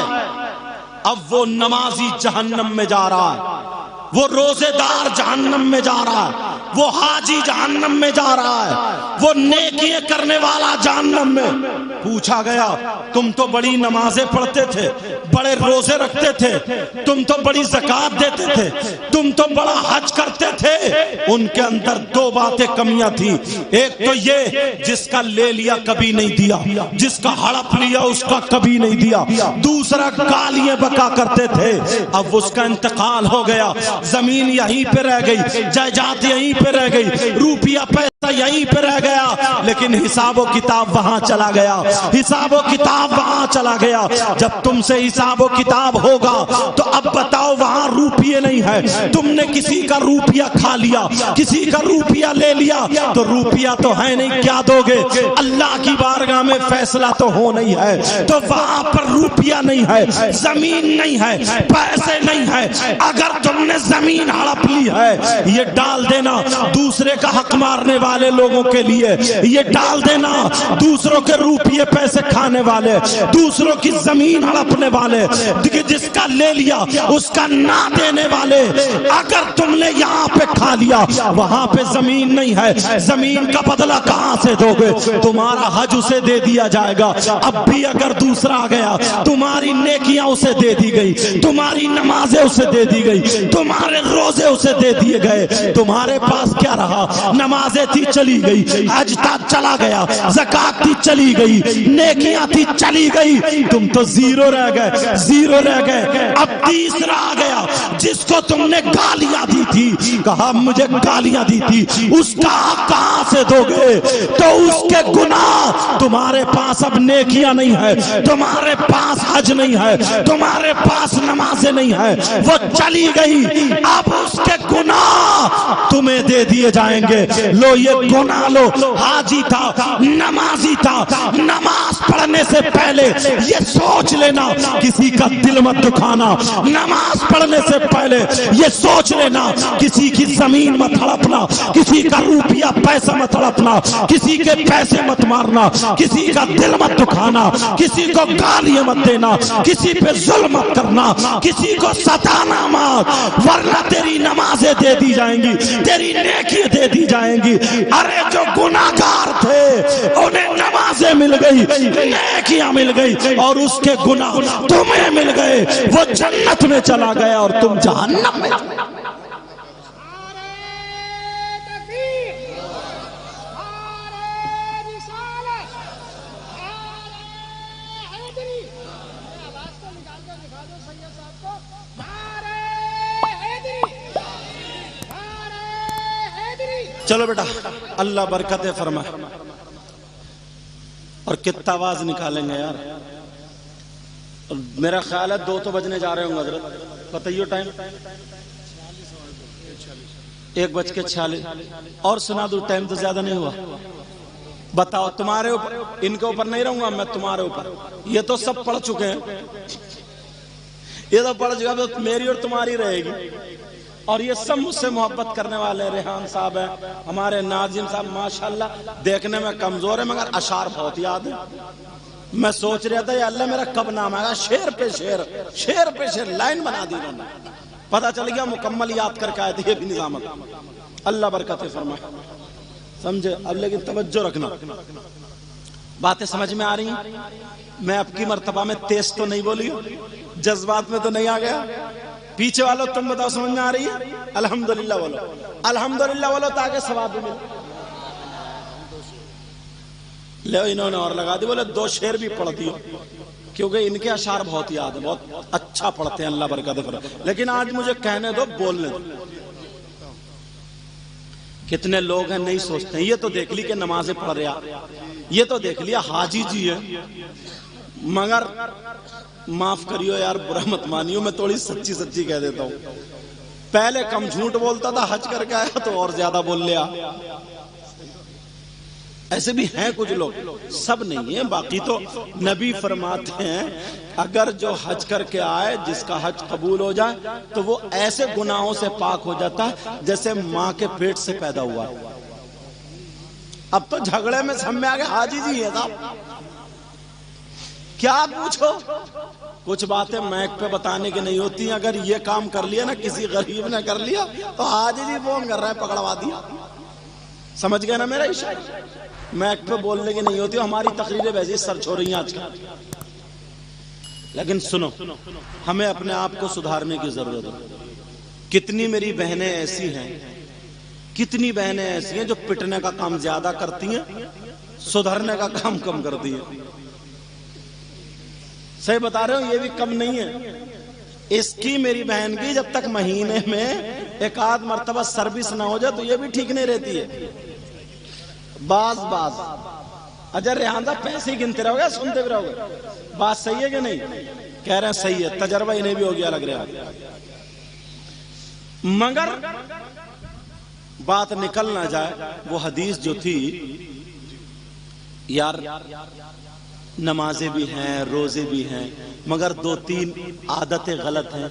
اب وہ نمازی جہنم میں جا رہا ہے، وہ روزے دار جہنم میں جا رہا ہے، وہ حاجی جہنم میں جا رہا ہے، وہ نیکیاں کرنے والا جہنم میں۔ پوچھا گیا تم تو بڑی نمازیں پڑھتے تھے، بڑے روزے رکھتے تھے، تم تو بڑی زکوٰۃ دیتے تھے، تم تو بڑا حج کرتے تھے۔ ان کے اندر دو باتیں کمیاں تھیں، ایک تو یہ جس کا لے لیا کبھی نہیں دیا، جس کا ہڑپ لیا اس کا کبھی نہیں دیا، دوسرا گالیاں بکا کرتے تھے۔ اب اس کا انتقال ہو گیا، زمین یہیں پہ رہ گئی، جائیداد یہیں پہ رہ گئی، روپیہ پیسہ یہیں پہ رہ گیا، لیکن حساب و کتاب وہاں چلا گیا، حساب و کتاب وہاں چلا گیا۔ جب تم سے حساب و کتاب ہوگا تو اب بتاؤ وہاں روپیے نہیں ہے، تم نے کسی کا روپیہ کھا لیا، کسی کا روپیہ لے لیا، تو روپیہ تو ہے نہیں، کیا دو گے؟ اللہ کی بارگاہ میں فیصلہ تو ہو نہیں ہے، تو وہاں پر روپیہ نہیں ہے، زمین نہیں ہے، پیسے نہیں ہے۔ اگر تم نے زمین ہڑپ لی ہے، یہ ڈال دینا دوسرے کا حق مارنے والے لوگوں کے لیے، یہ ڈال دینا دوسروں کے روپیے پیسے کھانے والے، دوسروں کی زمین ہڑپنے والے، جس کا لے لیا اس کا نہ دینے والے۔ اگر تم نے یہاں پہ کھا لیا، وہاں پہ زمین نہیں ہے، زمین کا بدلہ کہاں سے دو گے؟ تمہارا حج اسے دے دیا جائے گا۔ اب بھی اگر دوسرا آ گیا، تمہاری نیکیاں اسے دے دی گئی، تمہاری نمازیں اسے دے دی گئی، تمہارے روزے اسے دے دیے گئے، تمہارے پاس کیا رہا؟ نمازیں تھی چلی گئی، حج تھا چلا گیا، زکوٰۃ تھی چلی گئی، نیکیاں تھی چلی گئی، تم تو زیرو رہ گئے، زیرو رہ گئے۔ اب تیسرا آ گیا جس کو تم نے گالیاں دی تھی، کہا مجھے گالیاں دی تھی، اس کا حق کہاں سے دو گے؟ تو اس کے گناہ، تمہارے پاس اب نیکیاں نہیں ہے، تمہارے پاس حج نہیں ہے، تمہارے پاس نمازیں نہیں ہے، وہ چلی گئی۔ اب اس کے گناہ تمہیں دے دیے جائیں گے، لو یہ گناہ لو، حج حاجی تھا، نمازی تھا، نماز پڑھنے سے پہلے یہ سوچ لینا کسی کا دل مت دکھانا، نماز پڑھنے سے پہلے یہ سوچ لینا کسی کی زمین مت ہڑپنا، کسی کا روپیہ پیسہ مت ہڑپنا، کسی کے پیسے مت مارنا، کسی کا دل مت دکھانا، کسی کو گالیاں مت دینا، کسی پہ ظلم مت کرنا، کسی کو ستانا مت، ورنہ تیری نمازیں دے دی جائیں گی، تیری نیکی دے دی جائیں گی۔ ارے جو گناہگار تھے انہیں نمازیں مل گئی، نیکیاں مل گئی، اور اس کے گناہ تمہیں مل گئے، وہ جنت میں چلا گیا اور تم جہنم میں۔ چلو بیٹا اللہ برکتیں فرمائے، اور کتنا آواز نکالیں گے یار، میرا خیال ہے 2 تو بجنے جا رہے ہوں گے حضرت، بتائیو ٹائم 1:46 اور سنا دوں، ٹائم تو زیادہ نہیں ہوا، بتاؤ تمہارے اوپر، ان کے اوپر نہیں رہوں گا میں، تمہارے اوپر، یہ تو سب پڑھ چکے ہیں، یہ تو پڑھ چکے ہیں، میری اور تمہاری رہے گی، اور یہ سب مجھ سے محبت کرنے والے، ریحان صاحب ہیں، ہمارے ناظم صاحب ماشاءاللہ دیکھنے میں کمزور ہے مگر اشعار بہت یاد ہے۔ میں سوچ رہا تھا یا اللہ میرا کب نام آئے گا، شعر پہ شعر، شعر پہ شعر، لائن بنا دی انہوں نے، پتہ چل گیا مکمل یاد کر کے آئے تھے، یہ بھی نظامت، اللہ برکت فرمائے، سمجھے؟ اب لیکن توجہ رکھنا، باتیں سمجھ میں آ رہی ہیں؟ میں اب کی مرتبہ میں تیز تو نہیں بولی، جذبات میں تو نہیں آ گیا؟ پیچھے والو تم بتاؤ سمجھ میں آ رہی ہے؟ الحمدللہ بولو، الحمدللہ بولو تاکہ ثواب بھی ملے۔ لے انہوں نے اور لگا دی، بولے 2 شعر بھی پڑھ دیو، کیونکہ ان کے اشعار بہت یاد ہیں، بہت اچھا پڑھتے ہیں، اللہ برکت فرمائے، لیکن آج مجھے کہنے دو، بولنے دو۔ کتنے لوگ ہیں نہیں سوچتے ہیں، یہ تو دیکھ لی کہ نمازیں پڑھ رہا، یہ تو دیکھ لیا حاجی جی ہے، مگر معاف کریو یار، برا مت مانیو، میں تھوڑی سچی سچی کہہ دیتا ہوں، پہلے کم جھوٹ بولتا تھا، حج کر کے آیا تو اور زیادہ بول لیا، ایسے بھی ہیں کچھ لوگ، سب نہیں ہیں، باقی تو نبی فرماتے ہیں اگر جو حج کر کے آئے جس کا حج قبول ہو جائے تو وہ ایسے گناہوں سے پاک ہو جاتا ہے جیسے ماں کے پیٹ سے پیدا ہوا۔ اب تو جھگڑے میں سب میں آگے حاجی جی ہے صاحب، کیا پوچھو، کچھ باتیں میک پہ بتانے کی نہیں ہوتی ہیں، اگر یہ کام کر لیا نا کسی غریب نے کر لیا تو حاجی جی فون کر رہا ہے پکڑوا دیا، سمجھ گئے نا میرا اشارہ؟ میک پہ بولنے کی نہیں ہوتی، ہماری تقریریں ویسے سرچ ہو رہی ہیں آج کل، لیکن سنو ہمیں اپنے آپ کو سدھارنے کی ضرورت ہے۔ کتنی میری بہنیں ایسی ہیں، کتنی بہنیں ایسی ہیں جو پٹنے کا کام زیادہ کرتی ہیں، سدھرنے کا کام کم کرتی ہیں، صحیح بتا رہے ہوں، یہ بھی کم نہیں ہے۔ اس کی میری بہن کی جب تک مہینے میں 1 مرتبہ سروس نہ ہو جائے تو یہ بھی ٹھیک نہیں رہتی ہے، باز اجر ریحان صاحب پیسے ہی گنتے رہو گے، سنتے بھی رہو گے، بات صحیح ہے کہ نہیں؟ کہہ رہے ہیں صحیح ہے، تجربہ انہیں بھی ہو گیا لگ رہا ہے، مگر بات نکل نہ جائے، وہ حدیث جو تھی یار، نمازیں بھی ہیں، روزے بھی ہیں، مگر 2-3 عادتیں غلط ہیں،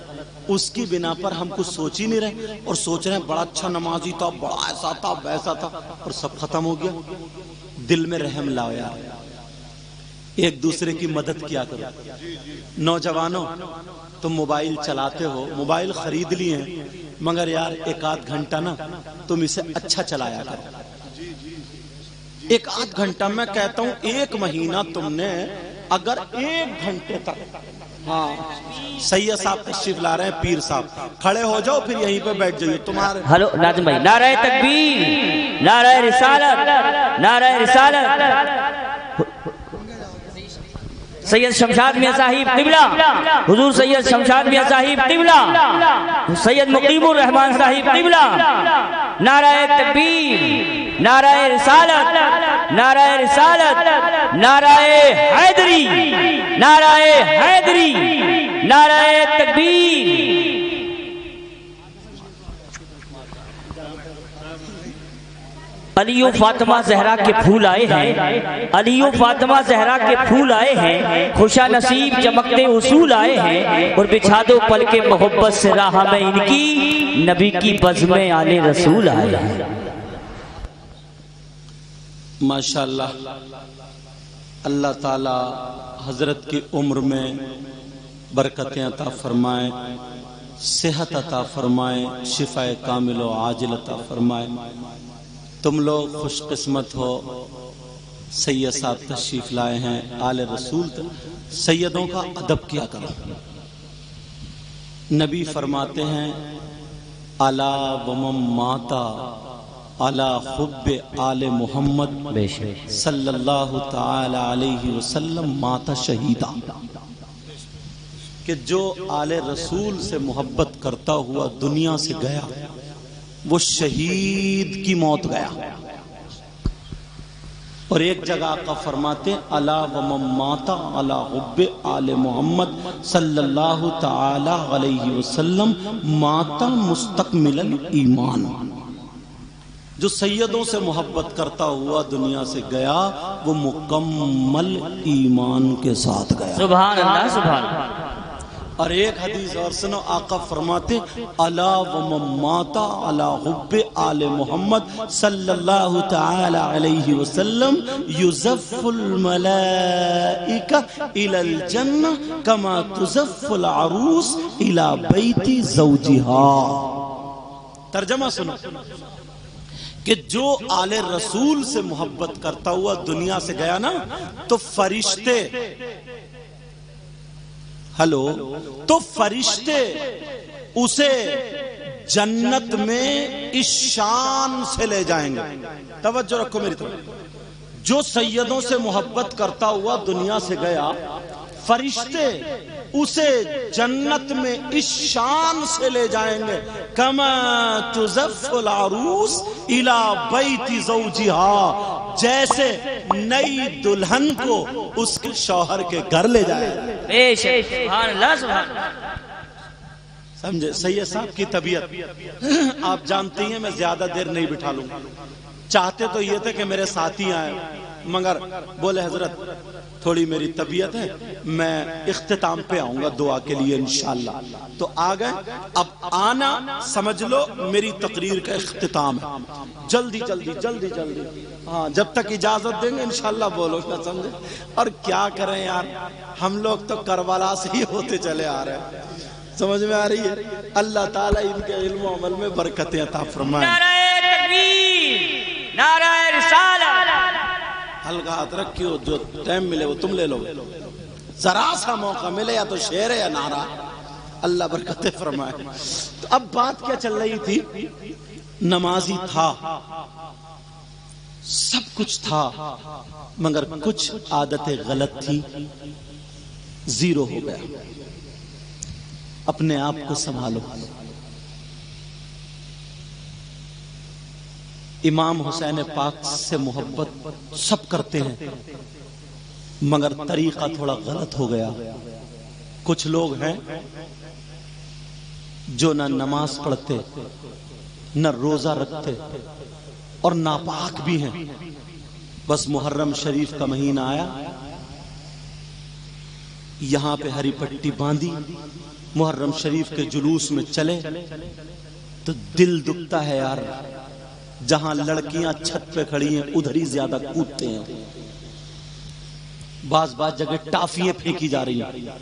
اس کی بنا پر ہم کچھ سوچ ہی نہیں رہے، اور سوچ رہے ہیں بڑا اچھا نمازی تھا، بڑا ایسا تھا ویسا تھا، اور سب ختم ہو گیا۔ دل میں رحم لاؤ یار، ایک دوسرے کی مدد کیا کرو۔ نوجوانوں تم موبائل چلاتے ہو، موبائل خرید لیے ہیں، مگر یار 1-8 گھنٹہ نا تم اسے اچھا چلایا کرو، 1-8 گھنٹہ، میں کہتا ہوں 1 مہینہ تم نے اگر 1 گھنٹے تک، ہاں سید صاحب تشریف لا رہے ہیں، پیر صاحب کھڑے ہو جاؤ، پھر یہیں پہ بیٹھ جائیے تمہارے۔ ہلو ناظم بھائی، نعرہ تکبیر، نعرہ رسالت، نعرہ رسالت، سید شمشاد میاں صاحب قبلہ، حضور سید شمشاد میاں صاحب قبلہ، سید مقیم الرحمان صاحب قبلہ، نعرہ تکبیر، نعرہ رسالت، نعرہ رسالت، نعرہ حیدری، نعرہ حیدری، نعرہ تکبیر۔ علی و فاطمہ زہرا کے پھول آئے ہیں، علی و فاطمہ زہرا کے پھول آئے ہیں، خوشا نصیب چمکتے اصول آئے ہیں، اور بچھا دو پل کے محبت سے راہ میں ان کی، نبی کی بزم آل رسول آئے ہیں۔ ماشاءاللہ، اللہ تعالی حضرت کی عمر میں برکتیں عطا فرمائے، صحت عطا فرمائے، شفاء کامل و عاجل عطا فرمائے۔ تم لوگ خوش قسمت ہو، سید صاحب تشریف لائے ہیں، آل رسول۔ سیدوں کا ادب کیا کرو۔ نبی فرماتے ہیں الا ومن ماتا علی حب آل محمد صلی اللہ تعالی علیہ وسلم ماتا شہیدہ، کہ جو آل رسول سے محبت کرتا ہوا دنیا سے گیا وہ شہید کی موت گیا۔ اور ایک جگہ آقا فرماتے الا ومن ماتا علی حب آل محمد صلی اللہ تعالی علیہ وسلم ماتا مستکمل ایمان، جو سیدوں سے محبت کرتا ہوا دنیا سے گیا وہ مکمل ایمان کے ساتھ گیا۔ سبحان اللہ، سبحان اللہ۔ اور ایک حدیث اور سنو، آقا فرماتے الا ومن ماتا علی حب آل محمد صلی اللہ تعالی علیہ وسلم یزف الملائکہ الی الجنہ کما تزف العروس الی بیت زوجہا۔ ترجمہ سنو کہ جو آل رسول سے محبت کرتا ہوا دنیا سے گیا نا، تو فرشتے تو فرشتے اسے جنت میں اس شان سے لے جائیں گے۔ توجہ رکھو میری طرف، جو سیدوں سے محبت کرتا ہوا دنیا سے گیا، فرشتے اسے جنت میں اس شان سے لے جائیں گے کما تزف العروس الی بیت زوجہا، جیسے نئی دلہن کو اس کے شوہر کے گھر لے جائے۔ سبحان اللہ، سبحان اللہ۔ سمجھے؟ سید صاحب کی طبیعت آپ جانتی ہیں، میں زیادہ دیر نہیں بٹھا لوں گا۔ چاہتے تو یہ تھے کہ میرے ساتھی آئے، مگر بولے حضرت تھوڑی میری طبیعت ہے، میں اختتام پہ آؤں گا دعا کے لیے انشاءاللہ۔ تو آ گئے، اب آنا سمجھ لو میری تقریر کا اختتام ہے۔ جلدی جلدی جلدی جلدی، ہاں جب تک اجازت دیں گے انشاءاللہ بولو گا، سمجھے؟ اور کیا کریں یار، ہم لوگ تو کربلا سے ہی ہوتے چلے آ رہے ہیں، سمجھ میں آ رہی ہے؟ اللہ تعالیٰ ان کے علم و عمل میں برکتیں عطا فرمائے۔ نعرہ تکبیر، نعرہ رسالت۔ ہلکا ہاتھ رکھیو، جو ٹائم ملے وہ تم لے لو، ذرا سا موقع ملے یا تو شعر ہے یا نعرہ، اللہ برکتیں فرمائے۔ تو اب بات کیا چل رہی تھی؟ نمازی تھا، سب کچھ تھا، مگر کچھ عادتیں غلط تھی، زیرو ہو گیا۔ اپنے آپ کو سنبھالو۔ امام حسین پاک سے محبت سب کرتے ہیں، مگر طریقہ تھوڑا غلط ہو گیا۔ کچھ لوگ ہیں جو نہ نماز پڑھتے، نہ روزہ رکھتے، اور ناپاک بھی ہیں۔ بس محرم شریف کا مہینہ آیا، یہاں پہ ہری پٹی باندھی، محرم شریف کے جلوس میں چلے تو دل دکھتا ہے یار، جہاں لڑکیاں چھت پہ کھڑی ہیں ادھر ہی زیادہ کودتے ہیں، بعض جگہ ٹافیاں پھینکی جا رہی ہیں،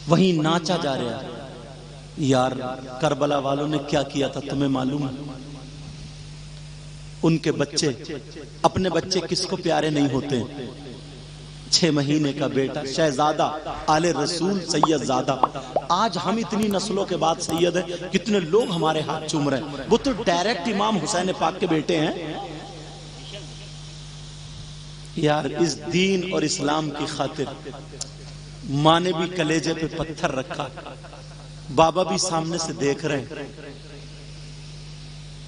وہیں ناچا جا رہا ہے۔ یار کربلا والوں نے کیا کیا تھا تمہیں معلوم ہے؟ ان کے بچے، اپنے بچے کس کو پیارے نہیں ہوتے؟ 6 مہینے کا بیٹا شہزادہ آل رسول سید زادہ۔ آج ہم اتنی نسلوں کے بعد سید ہیں، کتنے لوگ ہمارے ہاتھ چوم رہے ہیں، وہ تو ڈائریکٹ امام حسین پاک کے بیٹے ہیں۔ یار اس دین اور اسلام کی خاطر ماں نے بھی کلیجے پہ پتھر رکھا، بابا بھی سامنے سے دیکھ رہے ہیں۔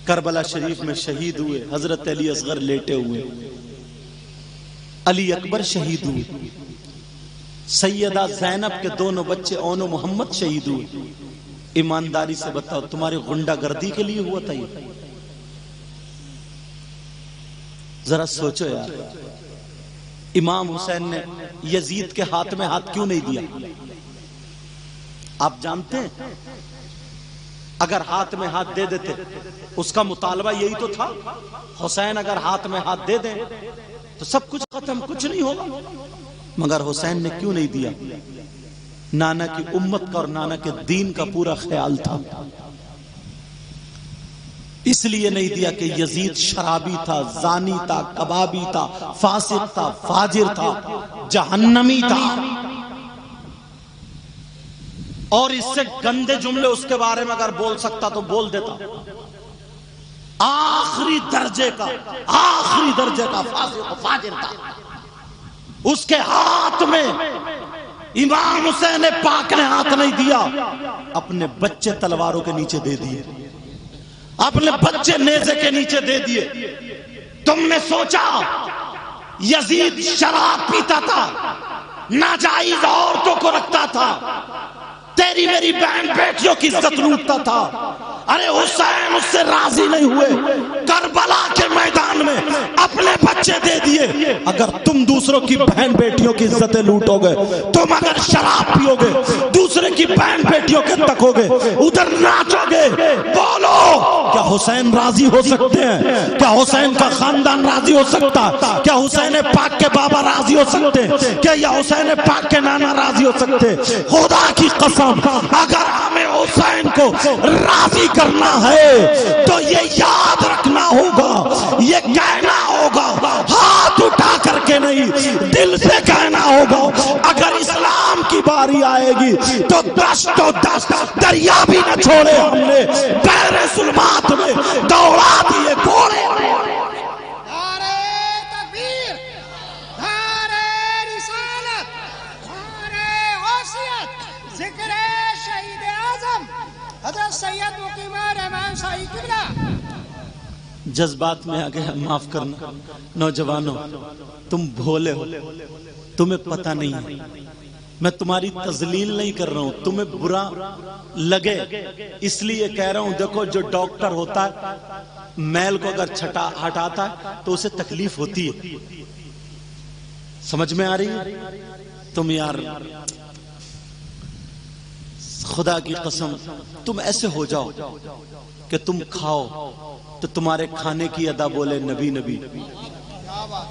کربلا شریف میں شہید ہوئے، حضرت علی اصغر لیٹے ہوئے، علی اکبر شہید ہوئے، سیدہ زینب کے دونوں بچے اون و محمد شہید ہوئے۔ ایمانداری سے بتاؤ تمہاری غنڈہ گردی کے لیے ہوا تھا یہ؟ ذرا سوچو یار، امام حسین نے یزید کے ہاتھ میں ہاتھ کیوں نہیں دیا؟ آپ جانتے ہیں اگر ہاتھ میں ہاتھ دے دیتے، اس کا مطالبہ یہی تو تھا، حسین اگر ہاتھ میں ہاتھ دے دیں تو سب کچھ ختم، کچھ نہیں ہوگا، مگر حسین نے کیوں نہیں دیا؟ نانا کی امت کا اور نانا کے دین کا پورا خیال تھا، اس لیے نہیں دیا کہ یزید شرابی تھا، زانی تھا، کبابی تھا، فاسق تھا، فاجر تھا، جہنمی تھا، اور اس سے گندے جملے اس کے بارے میں اگر بول سکتا تو بول دیتا، آخری درجے کا فاسق و فاجر تھا، اس کے ہاتھ میں امام حسین پاک نے ہاتھ نہیں دیا، اپنے بچے تلواروں کے نیچے دے دیے، اپنے بچے نیزے کے نیچے دے دیے۔ تم نے سوچا یزید شراب پیتا تھا، ناجائز عورتوں کو رکھتا تھا، تیری میری بہن بیٹیوں کی عزت لوٹتا تھا، ارے حسین اس سے راضی نہیں ہوئے، کربلا کے میدان میں اپنے بچے دے دیے۔ اگر تم دوسروں کی بہن بیٹیوں کی عزتیں لوٹو گے، تم اگر شراب پیو گے، دوسرے کی بہن بیٹیوں کے تکو گے، ادھر ناچو گے، بولو کیا حسین راضی ہو سکتے ہیں؟ کیا حسین کا خاندان راضی ہو سکتا ہے؟ کیا حسین پاک کے بابا راضی ہو سکتے ہیں؟ کیا یا حسین پاک کے نانا راضی ہو سکتے؟ خدا کی قسم اگر ہمیں حسین کو راضی کرنا ہے تو یہ یاد رکھنا ہوگا، یہ کہنا ہوگا، ہاتھ اٹھا کر کے نہیں، دل سے کہنا ہوگا۔ اگر اسلام کی باری آئے گی تو دشت و دشت دریا بھی نہ چھوڑے، ہم نے بحر ظلمات میں دوڑا دیے گھوڑے۔ جذبات میں آگے معاف کرنا، نوجوانوں تم بھولے ہو، تمہیں پتہ نہیں ہے، میں تمہاری تذلیل نہیں کر رہا ہوں، تمہیں برا لگے اس لیے کہہ رہا ہوں۔ دیکھو جو ڈاکٹر ہوتا ہے میل کو اگر ہٹاتا ہے تو اسے تکلیف ہوتی ہے، سمجھ میں آ رہی ہے؟ تم یار خدا کی قسم تم ایسے ہو جاؤ کہ تم کھاؤ تو تمہارے کھانے کی ادا بولے نبی نبی،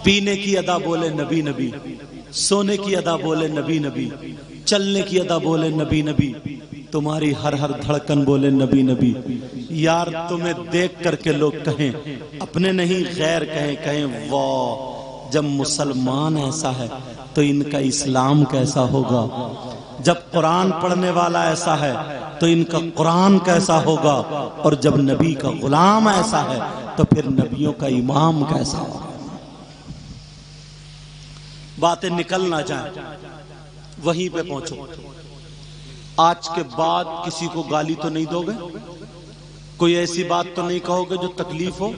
پینے کی ادا بولے نبی نبی، سونے کی ادا بولے نبی نبی، چلنے کی ادا بولے نبی نبی، تمہاری ہر دھڑکن بولے نبی نبی۔ یار تمہیں دیکھ کر کے لوگ کہیں، اپنے نہیں غیر کہیں واہ جب مسلمان ایسا ہے تو ان کا اسلام کیسا ہوگا، جب قرآن پڑھنے والا ایسا ہے تو ان کا قرآن کیسا ہوگا، اور جب نبی کا غلام ایسا ہے تو پھر نبیوں کا امام کیسا ہوگا۔ باتیں نکل نہ جائیں، وہیں پہ پہنچو۔ آج کے بعد کسی کو گالی تو نہیں دو گے، کوئی ایسی بات تو نہیں کہو گے جو تکلیف ہو،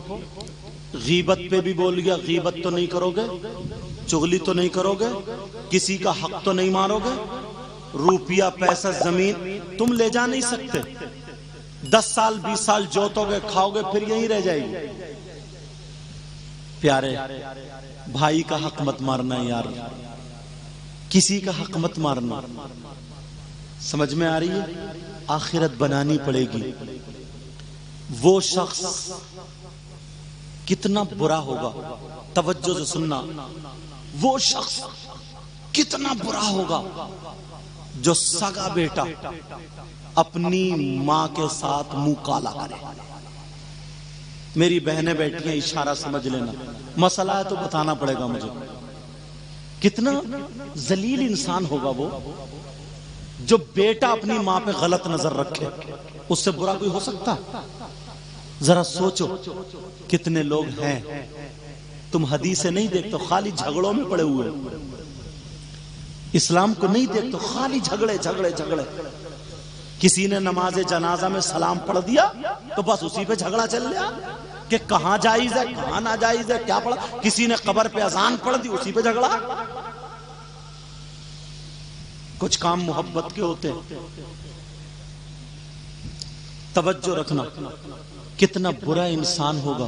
غیبت پہ بھی بول گیا غیبت تو نہیں کرو گے، چغلی تو نہیں کرو گے، کسی کا حق تو نہیں مارو گے، روپیہ پیسہ زمین تم لے جا نہیں سکتے، 10 سال 20 سال جوتو گے کھاؤ گے پھر یہیں رہ جائے گی۔ پیارے بھائی کا حق مت مارنا یار، کسی کا حق مت مارنا، سمجھ میں آ رہی ہے؟ آخرت بنانی پڑے گی۔ وہ شخص کتنا برا ہوگا، توجہ سے سننا، وہ شخص کتنا برا ہوگا جو سگا بیٹا اپنی ماں کے ساتھ منہ کالا کرے۔ میری بہنیں بیٹھی ہیں، اشارہ سمجھ لینا، مسئلہ ہے تو بتانا پڑے گا مجھے۔ کتنا ذلیل انسان ہوگا وہ جو بیٹا اپنی ماں پہ غلط نظر رکھے، اس سے برا کوئی ہو سکتا؟ ذرا سوچو کتنے لوگ ہیں، تم حدیثیں نہیں دیکھتے، خالی جھگڑوں میں پڑے ہوئے، اسلام کو نہیں دیکھتے، خالی جھگڑے جھگڑے جھگڑے۔ کسی نے نماز جنازہ میں سلام پڑھ دیا تو بس اسی پہ جھگڑا چل گیا کہ کہاں جائز ہے کہاں ناجائز ہے، کیا پڑھا۔ کسی نے قبر پہ اذان پڑھ دی، اسی پہ جھگڑا۔ کچھ کام محبت کے ہوتے ہیں، توجہ رکھنا۔ کتنا برا انسان ہوگا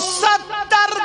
70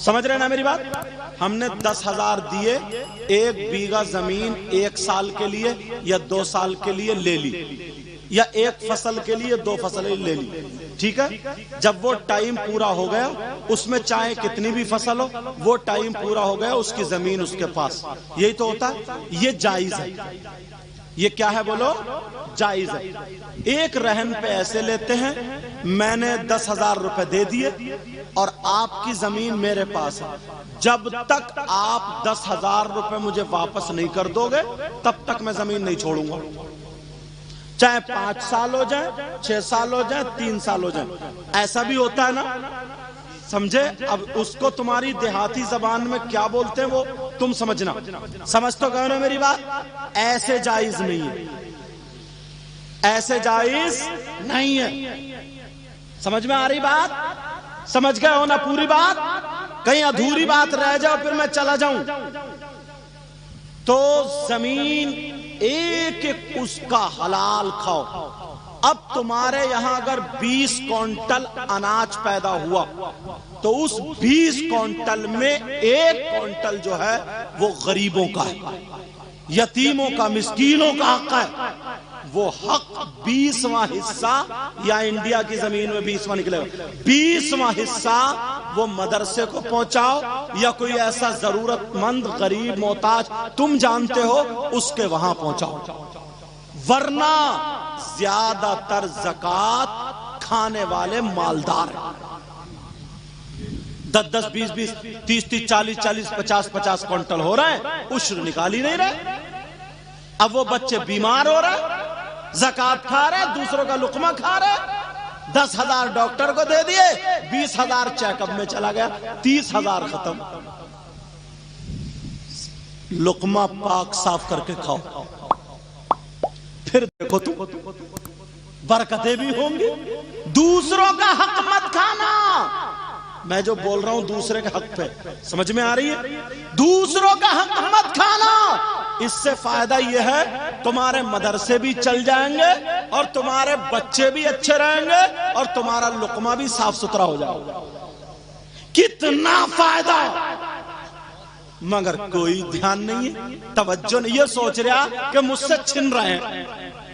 سمجھ رہے نا میری بات؟ ہم نے 10,000 دیے، 1 بیگھہ زمین 1 سال کے لیے یا 2 سال کے لیے لے لی، یا 1 فصل کے لیے 2 فصلیں لے لی، ٹھیک ہے؟ جب وہ ٹائم پورا ہو گیا، اس میں چاہے کتنی بھی فصل ہو، وہ ٹائم پورا ہو گیا، اس کی زمین اس کے پاس، یہی تو ہوتا ہے۔ یہ جائز ہے، یہ کیا ہے بولو؟ جائز ہے۔ ایک رہن پہ ایسے لیتے ہیں، میں نے 10,000 روپے دے دیے اور آپ کی زمین میرے پاس ہے، جب تک آپ 10,000 روپے مجھے واپس نہیں کر دو گے تب تک میں زمین نہیں چھوڑوں گا، چاہے 5 سال ہو جائیں، 6 سال ہو جائیں، 3 سال ہو جائیں۔ ایسا بھی ہوتا ہے نا، سمجھے؟ اب اس کو تمہاری دیہاتی زبان میں کیا بولتے ہیں وہ تم سمجھنا، سمجھ تو گئے نا میری بات؟ ایسے جائز نہیں ہے، ایسے جائز نہیں ہے۔ سمجھ میں آ رہی بات؟ سمجھ گئے ہو نا پوری بات؟ کہیں ادھوری بات رہ جاؤ پھر میں چلا جاؤں۔ تو زمین ایک ایک اس کا حلال کھاؤ۔ اب تمہارے یہاں اگر 20 کونٹل اناج پیدا ہوا تو اس 20 کونٹل میں 1 کونٹل جو ہے وہ غریبوں کا ہے، یتیموں کا، مسکینوں کا حق ہے۔ وہ حق 20واں حصہ، یا انڈیا کی زمین میں 20واں نکلے گا، 20واں حصہ وہ مدرسے کو پہنچاؤ یا کوئی ایسا ضرورت مند غریب محتاج تم جانتے ہو اس کے وہاں پہنچاؤ، ورنہ زیادہ تر زکوٰۃ کھانے والے مالدار ہیں۔ 10-10 20-20 30-30 40-40 50-50 کونٹل ہو رہا ہے، عشر نکال ہی نہیں رہے۔ اب وہ بچے بیمار ہو رہے، زکوٰۃ کھا رہے، دوسروں کا لقمہ کھا رہے۔ 10,000 ڈاکٹر کو دے دیے، 20,000 چیک اپ میں چلا گیا، 30,000 ختم۔ لقمہ پاک صاف کر کے کھاؤ، پھر دیکھو تم برکتیں بھی ہوں گی۔ دوسروں کا حق مت کھانا، میں جو بول رہا ہوں دوسرے کے حق پہ، سمجھ میں آ رہی ہے؟ دوسروں کا حق مت کھانا، اس سے فائدہ یہ ہے تمہارے مدرسے بھی چل جائیں گے اور تمہارے بچے بھی اچھے رہیں گے اور تمہارا لقمہ بھی صاف ستھرا ہو جائے گا۔ کتنا فائدہ، مگر کوئی دھیان نہیں ہے، توجہ نہیں، یہ سوچ رہا کہ مجھ سے چھن رہے ہیں،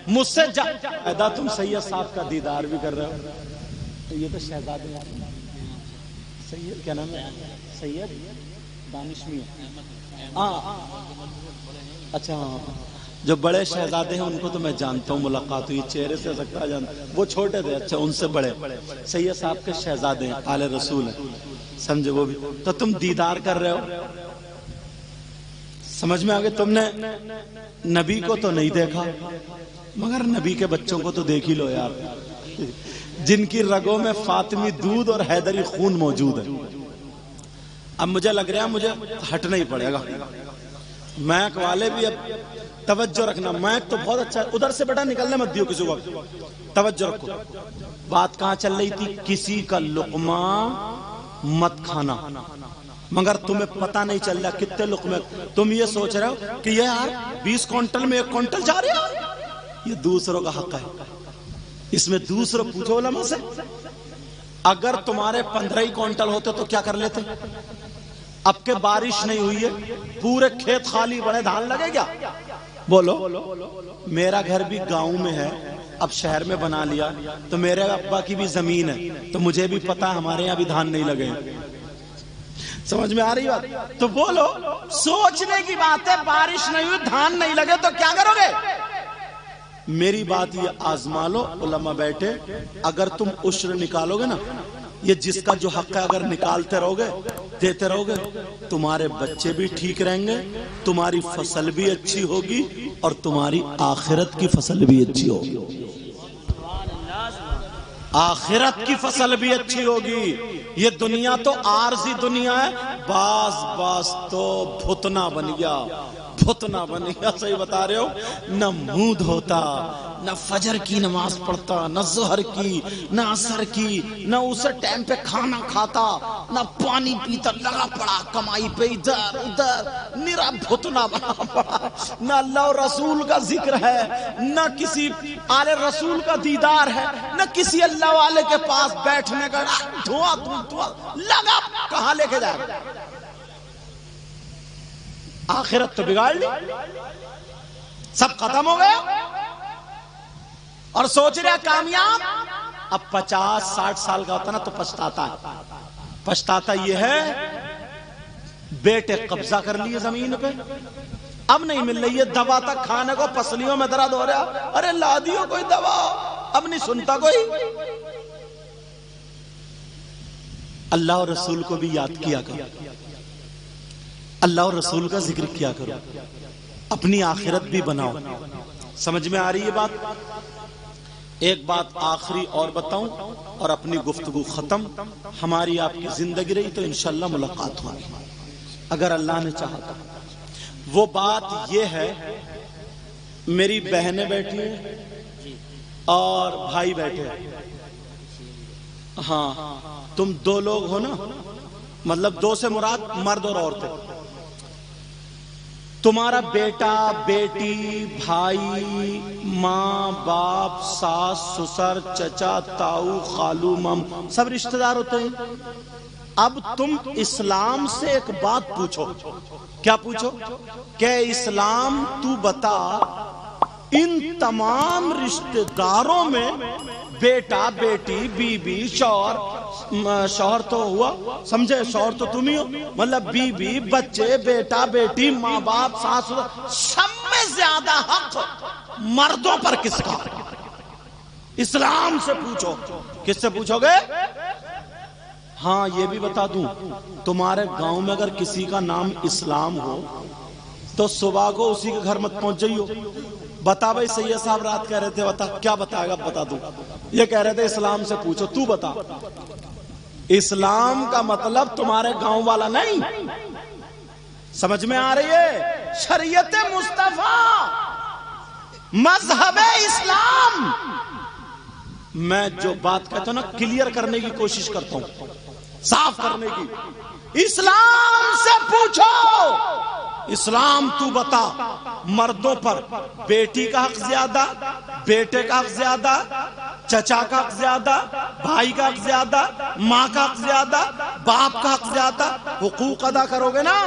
مجھ سے فائدہ۔ تم سید صاحب کا دیدار بھی کر رہے ہو، یہ تو شہزادے ہیں، سید کیا نام ہے؟ سید دانش میاں، ہاں اچھا، جو بڑے شہزادے ہیں ان کو تو میں جانتا ہوں، ملاقات ہوئی، چہرے سے سکتا جانتا، وہ چھوٹے تھے، اچھا ان سے بڑے سید صاحب کے شہزادے ہیں، آل رسول ہیں، سمجھے؟ وہ بھی تو تم دیدار کر رہے ہو، سمجھ میں آگے؟ تم نے نبی کو تو نہیں دیکھا مگر نبی کے بچوں کو تو دیکھ ہی لو یار، جن کی رگوں میں فاطمی دودھ اور حیدری خون موجود ہے۔ اب مجھے لگ رہا ہے مجھے ہٹنا ہی پڑے گا، میک والے بھی اب توجہ رکھنا، میک تو بہت اچھا ہے، ادھر سے بیٹا نکلنے مت دیو کسی وقت، توجہ رکھو۔ بات کہاں چل رہی تھی؟ کسی کا لقمہ مت کھانا، مگر تمہیں پتہ نہیں چل رہا کتنے لقمے، تم یہ سوچ رہے ہو کہ یہ یار 20 کونٹل میں 1 کونٹل جا رہا ہے، یہ دوسروں کا حق ہے، اس میں دوسروں پوچھو علماء سے، اگر تمہارے 15 ہی کونٹل ہوتے تو کیا کر لیتے؟ اب کہ بارش نہیں ہوئی ہے، پورے کھیت خالی بڑے، دھان لگے گیا؟ بولو۔ میرا گھر بھی گاؤں میں ہے، اب شہر میں بنا لیا، تو میرے ابا کی بھی زمین ہے، تو مجھے بھی پتا ہمارے یہاں بھی دھان نہیں لگے، سمجھ میں آ رہی بات؟ تو بولو، سوچنے کی بات ہے، بارش نہیں ہوئی، دھان نہیں لگے تو کیا کرو گے؟ میری بات یہ آزما لو، علماء بیٹھے، اگر تم عشر نکالو گے نا، یہ جس کا جو حق ہے اگر نکالتے رہو گے، دیتے رہو گے، تمہارے بچے بھی ٹھیک رہیں گے، تمہاری فصل بھی اچھی ہوگی اور تمہاری آخرت کی فصل بھی اچھی ہوگی، آخرت کی فصل بھی اچھی ہوگی۔ یہ دنیا تو عارضی دنیا ہے، باز تو بھتنا بن گیا، بھتنا بن گیا، صحیح بتا رہے ہو، نہ منہ دھوتا نہ فجر کی نماز پڑھتا، نہ ظہر کی، نہ عصر کی، نہ اسے ٹائم پہ کھانا کھاتا، نہ پانی پیتا، لگا پڑا کمائی پہ ادھر ادھر، نرا بھتنا بنا پڑا، نہ اللہ اور رسول کا ذکر ہے، نہ کسی آل رسول کا دیدار ہے، نہ کسی اللہ والے کے پاس بیٹھنے کا، دھواں لگا کہاں لے کے جائے؟ آخرت تو بگاڑ لی، سب ختم ہو گیا، اور سوچ رہا کامیاب۔ اب 50-60 سال کا ہوتا نا تو پچھتاتا ہے، پچھتاتا یہ ہے بیٹے قبضہ کر لیے زمین پہ، اب نہیں مل رہی ہے دوا تک کھانے کو، پسلیوں میں درد ہو رہا، ارے لا دیو کوئی دوا، اب نہیں سنتا کوئی۔ اللہ اور رسول کو بھی یاد کیا کرو، اللہ اور رسول کا ذکر کیا کرو، اپنی آخرت بھی بناؤ۔ سمجھ میں آ رہی ہے بات؟ ایک بات آخری اور بتاؤں اور اپنی گفتگو ختم۔ ہماری آپ کی زندگی رہی تو انشاءاللہ ملاقات ہوگی اگر اللہ نے چاہا تو۔ وہ بات یہ ہے، میری بہنیں بیٹھی ہیں اور بھائی بیٹھے ہیں، ہاں تم 2 لوگ ہو نا، مطلب 2 سے مراد مرد اور عورتیں، تمہارا بیٹا بیٹی بھائی ماں باپ ساس سسر چچا تاؤ خالو مام سب رشتہ دار ہوتے ہیں۔ اب تم اسلام سے ایک بات پوچھو، کیا پوچھو کہ اسلام تو بتا ان تمام رشتہ داروں میں بیٹا بیٹی بیوی شوہر تو ہوا، سمجھے شوہر تو تم ہی ہو، مطلب بیوی بچے بیٹا بیٹی ماں باپ ساس سب میں زیادہ حق مردوں پر کس کا؟ اسلام سے پوچھو۔ کس سے پوچھو گے؟ ہاں یہ بھی بتا دوں، تمہارے گاؤں میں اگر کسی کا نام اسلام ہو تو صبح کو اسی کے گھر مت پہنچ جائیو، بتا بھائی سید صاحب رات کہہ رہے تھے، بتا کیا بتائے گا؟ بتا دوں، یہ کہہ رہے تھے اسلام سے پوچھو، تو بتا۔ اسلام کا مطلب تمہارے گاؤں والا نہیں، سمجھ میں آ رہی ہے؟ شریعت مصطفیٰ، مذہب اسلام۔ میں جو بات کہتا ہوں نا کلیئر کرنے کی کوشش کرتا ہوں، صاف کرنے کی۔ اسلام سے پوچھو، اسلام تو بتا مردوں پر بیٹی کا حق زیادہ، بیٹے کا حق زیادہ، چچا کا حق زیادہ، بھائی کا حق زیادہ، ماں کا حق زیادہ، باپ کا حق زیادہ، حقوق ادا کرو گے نا،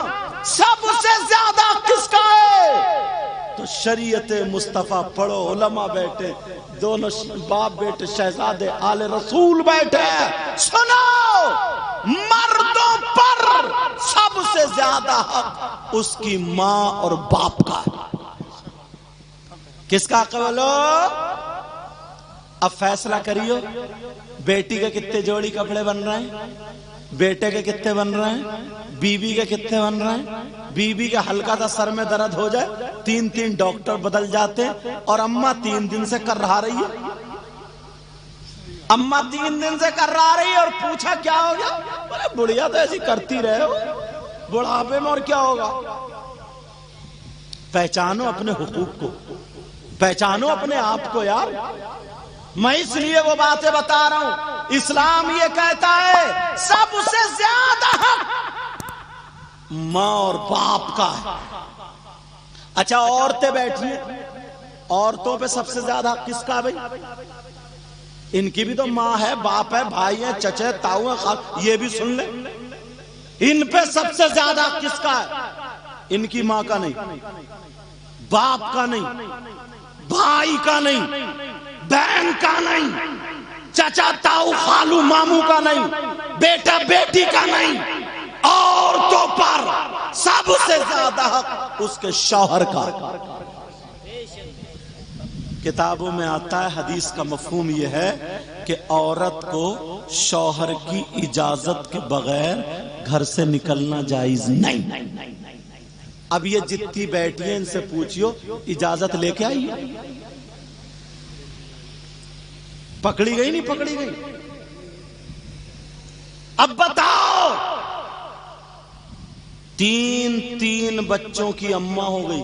سب سے زیادہ کس کا ہے؟ تو شریعت مصطفیٰ پڑھو، علماء بیٹھے، دونوں باپ بیٹے شہزادے آل رسول بیٹھے، سنو مردوں پر سب سے زیادہ حق اس کی ماں اور باپ کا ہے۔ کس کا حق بولو؟ اب فیصلہ کریو، بیٹی کے کتنے جوڑی کپڑے بن رہے ہیں، بیٹے کے کتنے بن رہے ہیں، بیوی کے کتنے بن رہے ہیں؟ بیوی کے ہلکا سا سر میں درد ہو جائے 3 ڈاکٹر بدل جاتے ہیں، اور اماں 3 دن سے کر رہا رہی ہے، اماں 3 دن سے کر رہا رہی ہے، اور پوچھا کیا ہو گیا؟ بولے بڑھیا تو ایسی کرتی رہے ہو، بڑھاپے میں اور کیا ہوگا؟ پہچانو اپنے حقوق کو، پہچانو اپنے آپ کو یار۔ میں اس لیے وہ باتیں بتا رہا ہوں، اسلام یہ کہتا ہے سب سے زیادہ حق ماں اور باپ کا ہے۔ اچھا عورتیں بیٹھی ہیں، عورتوں پہ سب سے زیادہ حق کس کا بھائی؟ ان کی بھی تو ماں ہے، باپ ہے، بھائی ہیں، چچے تاؤ ہیں، یہ بھی سن لیں، ان پہ سب سے زیادہ حق کس کا ہے؟ ان کی ماں کا نہیں، باپ کا نہیں، بھائی کا نہیں، بہن کا نہیں، چچا تاؤ خالو ماموں کا نہیں، بیٹا بیٹی کا نہیں، عورتوں پر سب سے زیادہ حق اس کے شوہر کا۔ کتابوں میں آتا ہے، حدیث کا مفہوم یہ ہے کہ عورت کو شوہر کی اجازت کے بغیر گھر سے نکلنا جائز نہیں۔ اب یہ جتنی بیٹھی ہیں ان سے پوچھیو اجازت لے کے آئی، پکڑی گئی نہیں پکڑی گئی؟ اب بتاؤ، 3 بچوں کی اماں ہو گئی،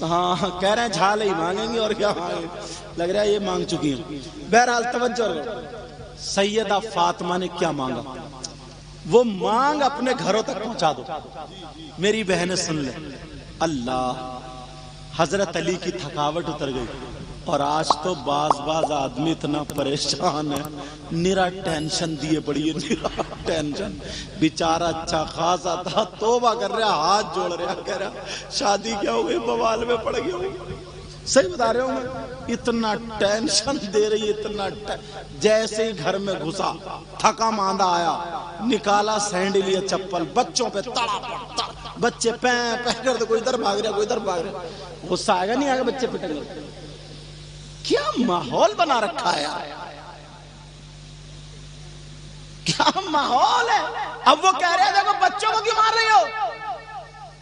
ہاں کہہ رہے ہیں جھال ہی مانگیں گے اور کیا مانگیں، لگ رہا ہے یہ مانگ چکی ہیں۔ بہرحال توجہ کرو، سیدہ فاطمہ نے کیا مانگا، وہ مانگ اپنے گھروں تک پہنچا دو۔ میری بہنیں سن لیں، اللہ، حضرت علی کی تھکاوٹ اتر گئی، اور آج تو بعض آدمی اتنا پریشان ہے، نرا ٹینشن دیے پڑی ہے، نرا ٹینشن، بیچارہ اچھا خاصا تھا، توبہ کر رہا، ہاتھ جوڑ رہا، کہہ رہا شادی کیا ہو گئی، بوال میں پڑ گیا ہوں۔ صحیح بتا رہے ہوں میں، اتنا ٹینشن دے رہی، اتنا جیسے ہی گھر میں گھسا، تھکا ماندہ آیا، نکالا سینڈل یا چپل، بچوں پہ تڑا پڑتا، بچے پہ کر دے، کوئی ادھر بھاگ رہا، کوئی ادھر بھاگ رہا، غصہ آئے گا نہیں آگے بچے پٹیں گے؟ کیا ماحول بنا رکھا ہے یار، کیا ماحول ہے۔ اب وہ کہہ رہے ہیں دیکھو بچوں کو کیوں مار رہی ہو،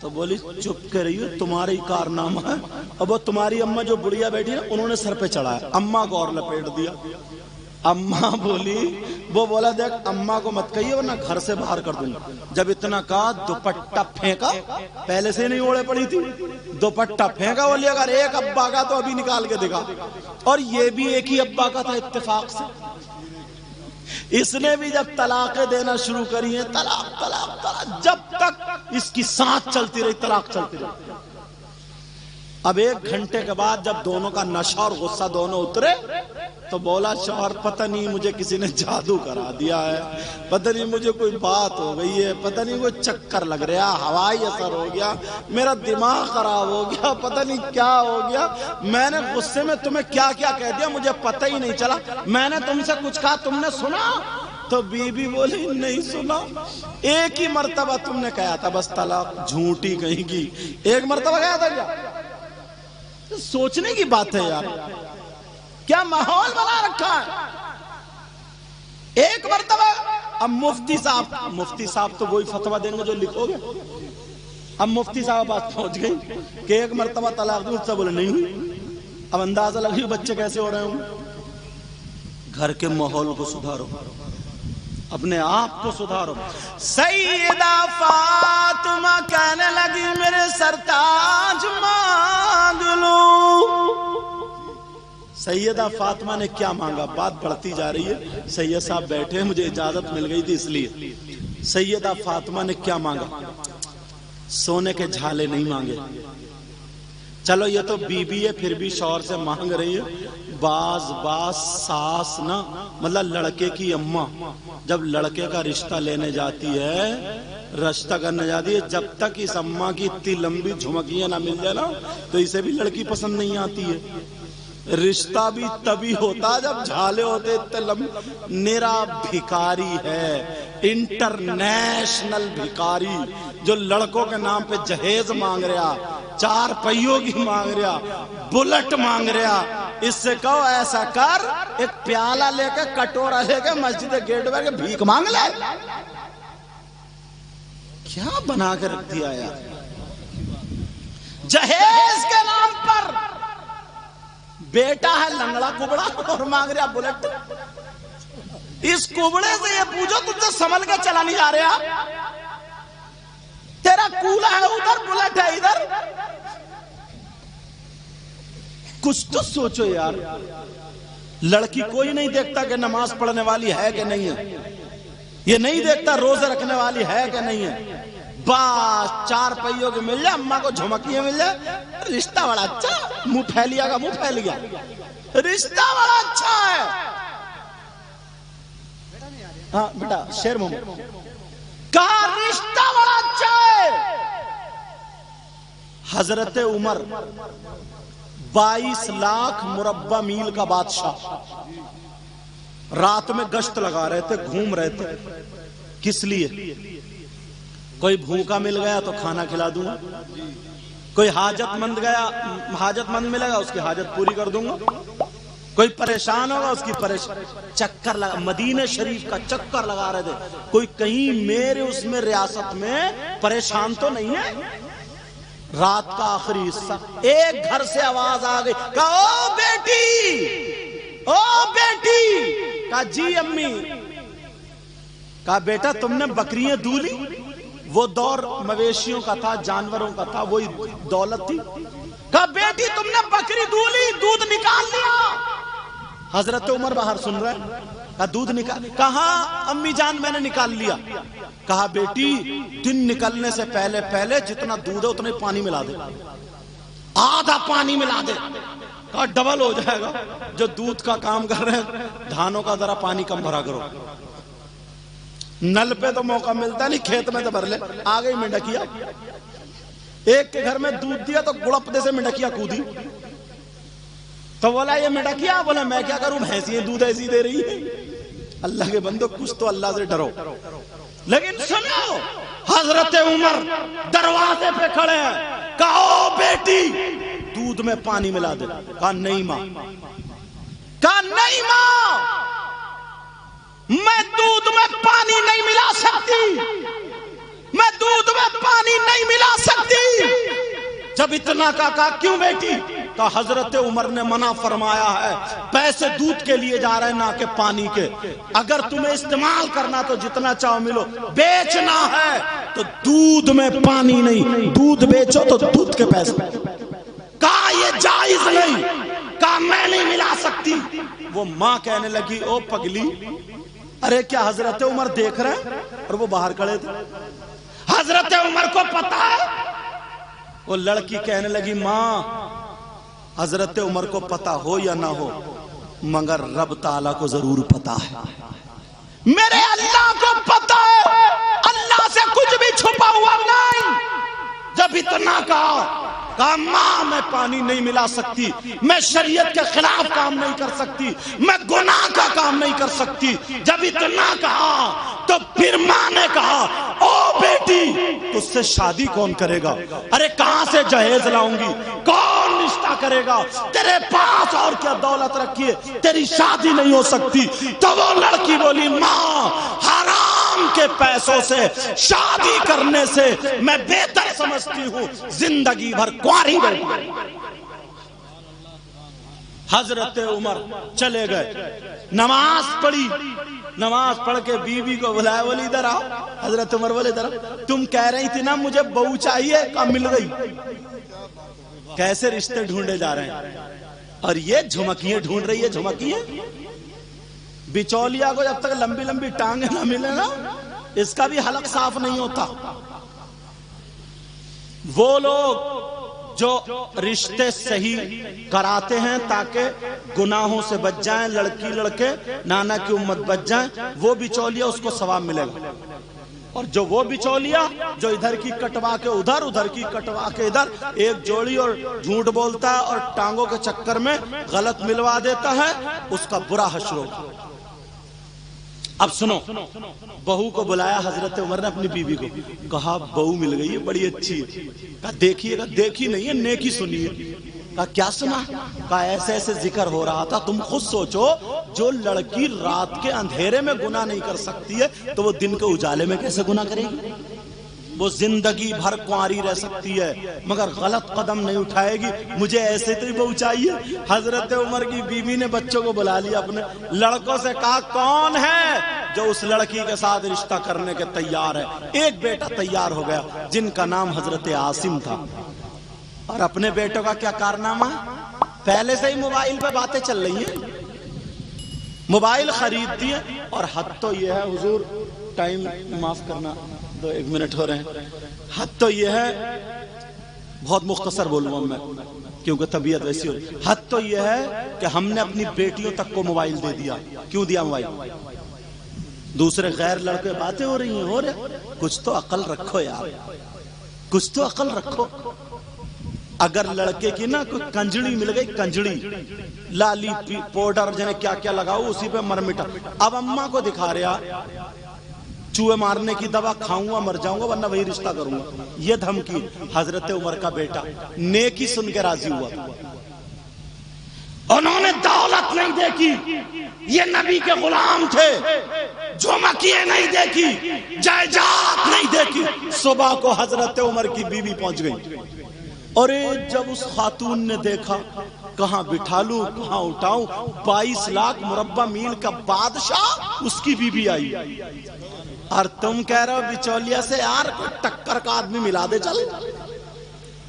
تو بولی چپ کر رہی ہو، تمہاری کارنامہ ہے۔ اب وہ تمہاری اماں جو بڑھیا بیٹھی نا، انہوں نے سر پہ چڑھایا، اماں کو اور لپیٹ دیا۔ اماں بولی، وہ بولا دیکھ اماں کو مت کہیے ورنہ گھر سے باہر کر دوں گا۔ جب اتنا کہا دوپٹہ پھینکا، پہلے سے نہیں اوڑے پڑی تھی، دوپٹہ پھینکا، بولی اگر ایک ابا کا تو ابھی نکال کے دکھا، اور یہ بھی ایک ہی ابا کا تھا اتفاق سے۔ اس نے بھی جب طلاقیں دینا شروع کری ہیں، طلاق طلاق طلاق، جب تک اس کی سانس چلتی رہی طلاق چلتی رہی۔ اب 1 گھنٹے کے بعد جب دونوں کا نشہ اور غصہ دونوں اترے تو بولا شوہر پتہ نہیں مجھے کسی نے جادو کرا دیا ہے، پتہ نہیں مجھے کوئی بات ہو گئی ہے، پتہ نہیں کوئی چکر لگ رہا، ہوائی اثر ہو گیا، میرا دماغ خراب ہو گیا، پتہ نہیں کیا ہو گیا، میں نے غصے میں تمہیں کیا کیا کہہ دیا مجھے پتہ ہی نہیں چلا، میں نے تم سے کچھ کہا تم نے سنا؟ تو بی بی بولی نہیں سنا، ایک ہی مرتبہ تم نے کہا تھا بس طلاق، جھوٹی کہیں گی، ایک مرتبہ کہا تھا کیا؟ سوچنے کی بات ہے یار، کیا ماحول بنا رکھا ہے۔ ایک مرتبہ، اب مفتی صاحب تو وہی فتویٰ دیں گے جو لکھو گے، اب مفتی صاحب بات پہنچ گئی کہ ایک مرتبہ طلاق دوں، سے بولے نہیں ہوئی۔ اب اندازہ لگی بچے کیسے ہو رہے ہوں۔ گھر کے ماحول کو سدھارو، اپنے آپ کو سدھارو۔ سیدہ فاطمہ کہنے لگی میرے سرتاج مانگ لو۔ سیدہ فاطمہ نے کیا مانگا، بات بڑھتی جا رہی ہے، سید صاحب بیٹھے، مجھے اجازت مل گئی تھی اس لیے۔ سیدہ فاطمہ نے کیا مانگا، سونے کے جھالے نہیں مانگے۔ چلو یہ تو بی بی ہے، پھر بھی شوہر سے مانگ رہی ہے۔ بعض ساس نا، مطلب لڑکے کی اماں جب لڑکے کا رشتہ لینے جاتی ہے، رشتہ کرنے جاتی ہے، جب تک اس اماں کی اتنی لمبی جھمکیاں نہ مل جائے نا تو اسے بھی لڑکی پسند نہیں آتی ہے۔ رشتہ بھی تبھی ہوتا جب جھالے ہوتے اتنے لمبے۔ نرا بھکاری ہے، انٹرنیشنل بھکاری، جو لڑکوں کے نام پہ جہیز مانگ رہا، 4 پہیوں کی مانگ رہا، بلٹ مانگ رہا۔ اس سے کہو ایسا کر، ایک پیالہ لے کے کٹورا لے کے مسجد گیٹ پر کے بھیک مانگ لے۔ کیا بنا کے رکھ دیا یار، جہیز کے نام پر بیٹا ہے لنگڑا کبڑا اور مانگ رہا بلٹ۔ اس کبڑے سے یہ پوچھو تم سے سنبھل کے چلا نہیں جا رہا، تیرا کولا ہے ادھر، بلٹ ہے ادھر۔ کچھ تو سوچو یار، لڑکی کوئی نہیں دیکھتا کہ نماز پڑھنے والی ہے کہ نہیں ہے، یہ نہیں دیکھتا روزے رکھنے والی ہے کہ نہیں ہے، بس 4 پہیوں کے مل جائے، اماں کو جھمکیاں مل جائے، رشتہ بڑا اچھا، منہ پھیلیا کا منہ پھیل گیا، رشتہ بڑا اچھا ہے۔ ہاں بیٹا شیر محمد کہا رشتہ بڑا اچھا ہے۔ حضرت عمر 22 لاکھ مربع میل کا بادشاہ، رات میں گشت لگا رہے تھے، گھوم رہے تھے، کس لیے؟ کوئی بھوکا مل گیا تو کھانا کھلا دوں گا، کوئی حاجت مند گیا، حاجت مند ملے گا اس کی حاجت پوری کر دوں گا، کوئی پریشان ہوگا اس کی پریشان۔ چکر لگا، مدینہ شریف کا چکر لگا رہے تھے، کوئی کہیں میرے اس میں ریاست میں پریشان تو نہیں ہے۔ رات کا آخری حصہ، ایک گھر سے آواز آ گئی، کہا او بیٹی، او بیٹی، کہا جی امی، کہا بیٹا تم نے بکریاں دولی؟ وہ دور مویشیوں کا تھا، جانوروں کا تھا، وہی دولت تھی۔ کہا بیٹی تم نے بکری دولی، دودھ نکال لیا۔ حضرت عمر باہر سن رہے ہیں، کہا دودھ نکال، کہا امی جان میں نے نکال لیا۔ کہا بیٹی دن نکلنے سے پہلے پہلے جتنا دودھ ہے اتنے پانی ملا دے، آدھا پانی ملا دے۔ کہا ڈبل ہو جائے گا، جو دودھ کا کام کر رہے ہیں دھانوں کا ذرا پانی کم بھرا کرو۔ نل پہ تو موقع ملتا نہیں، کھیت میں تو بھر لے۔ آ گئی منڈکیا، ایک کے گھر میں دودھ دیا تو گڑپنے سے منڈکیا کودی۔ تو بولا یہ منڈکیا، بولا میں کیا کروں، بھینسیں دودھ ایسی دے رہی ہے۔ اللہ کے بندو کچھ تو اللہ سے ڈرو۔ لیکن سنو، حضرت عمر دروازے پہ کھڑے ہیں، کہو بیٹی دودھ میں پانی ملا دے۔ کہا نہیں ماں، کہا نہیں ماں، میں دودھ میں پانی نہیں ملا سکتی، میں دودھ میں پانی نہیں ملا سکتی۔ جب اتنا کہا کیوں بیٹی؟ کہا حضرت عمر نے منع فرمایا ہے، پیسے دودھ کے لیے جا رہے ہیں نہ کہ پانی کے، اگر تمہیں استعمال کرنا تو جتنا چاہو ملو، بیچنا ہے تو دودھ میں پانی نہیں، دودھ بیچو تو دودھ کے پیسے۔ کہا یہ جائز نہیں، کہا میں نہیں ملا سکتی۔ وہ ماں کہنے لگی او پگلی، ارے کیا حضرت عمر دیکھ رہے ہیں؟ اور وہ باہر کھڑے تھے، حضرت عمر کو پتا ہے۔ وہ لڑکی کہنے لگی ماں حضرت عمر کو پتا ہو یا نہ ہو مگر رب تعالیٰ کو ضرور پتا ہے، میرے اللہ کو پتا ہے، اللہ سے کچھ بھی چھپا ہوا نہیں۔ جب اتنا کہا ماں میں پانی نہیں ملا سکتی، میں شریعت کے خلاف کام نہیں کر سکتی، میں گناہ کا کام نہیں کر سکتی۔ جب اتنا کہا تو پھر ماں نے کہا او بیٹی تجھ سے شادی کون کرے گا؟ ارے کہاں سے جہیز لاؤں گی، کون رشتہ کرے گا؟ تیرے پاس اور کیا دولت رکھی ہے، تیری شادی نہیں ہو سکتی۔ تو وہ لڑکی بولی ماں حرام کے پیسوں سے شادی کرنے سے میں بہتر سمجھتی ہوں زندگی بھر کنواری رہی۔ حضرت عمر چلے گئے، نماز پڑھی، نماز پڑھ کے بیوی کو بلایا، بولی ادھر آؤ۔ حضرت عمر بولے ادھر، تم کہہ رہی تھی نا مجھے بہو چاہیے، کہاں مل گئی؟ کیسے رشتے ڈھونڈے جا رہے ہیں، اور یہ جھمکیاں ڈھونڈ رہی ہے، جھمکیاں۔ بچولیا کو جب تک لمبی لمبی ٹانگیں نہ ملے نا اس کا بھی حلق صاف نہیں ہوتا۔ وہ لوگ جو رشتے صحیح کراتے ہیں تاکہ گناہوں سے بچ جائیں، لڑکی لڑکے نانا کی امت بچ جائیں، وہ بچولیا اس کو ثواب ملے گا۔ اور جو وہ بچولیا جو ادھر کی کٹوا کے ادھر، ادھر کی کٹوا کے ادھر، ایک جوڑی اور جھوٹ بولتا ہے اور ٹانگوں کے چکر میں غلط ملوا دیتا ہے، اس کا برا حشر ہوگا۔ اب سنو، بہو کو بلایا حضرت عمر نے اپنی بیوی کو، کہا بہو مل گئی ہے، بڑی اچھی ہے۔ کہا دیکھیے گا، دیکھی نہیں ہے، نیکی سنیے۔ کہا کیا سنا؟ کہا ایسے ایسے ذکر ہو رہا تھا، تم خود سوچو جو لڑکی رات کے اندھیرے میں گناہ نہیں کر سکتی ہے تو وہ دن کے اجالے میں کیسے گناہ کرے گی؟ وہ زندگی بھر کنواری رہ سکتی ہے مگر غلط قدم نہیں اٹھائے گی، مجھے ایسے تو ہی بہو چاہیے۔ حضرت عمر کی بیوی نے بچوں کو بلا لیا، اپنے لڑکوں سے کہا کون ہے جو اس لڑکی کے ساتھ رشتہ کرنے کے تیار ہے؟ ایک بیٹا تیار ہو گیا جن کا نام حضرت عاصم تھا۔ اور اپنے بیٹوں کا کیا کارنامہ؟ پہلے سے ہی موبائل پہ باتیں چل رہی ہیں، موبائل خرید دیے، اور حد تو یہ ہے، حضور ٹائم معاف کرنا، 1 منٹ ہو رہے ہیں، حد تو یہ ہے، بہت مختصر بولوں میں کیونکہ طبیعت ویسی ہو رہی، حد تو یہ ہے کہ ہم نے اپنی بیٹیوں تک کو موبائل دے دیا۔ کیوں دیا موبائل؟ دوسرے غیر لڑکے باتیں ہو رہی ہیں، ہو رہے، کچھ تو عقل رکھو یار، کچھ تو عقل رکھو۔ اگر لڑکے کی نا کوئی کنجڑی مل گئی، کنجڑی لالی پاؤڈر جنہیں کیا کیا لگاؤ اسی پہ مر مٹا، اب اماں کو دکھا رہا چوہے مارنے کی دوا کھاؤں گا مر جاؤں گا ورنہ وہی رشتہ کروں گا، یہ دھمکی۔ حضرت عمر کا بیٹا نیکی سن کے راضی ہوا، انہوں نے دولت نہیں دیکھی، یہ نبی کے غلام تھے، جھمکیاں نہیں دیکھی، جائیداد نہیں دیکھی۔ صبح کو حضرت عمر کی بیوی پہنچ گئی، اور جب اس خاتون نے دیکھا کہاں بٹھا لوں کہاں اٹھاؤں، 22 لاکھ مربع میل کا بادشاہ اس کی بیوی آئی، اور تم کہہ رہے ہو بچولیا سے یار کوئی ٹکر کا آدمی ملا دے چل۔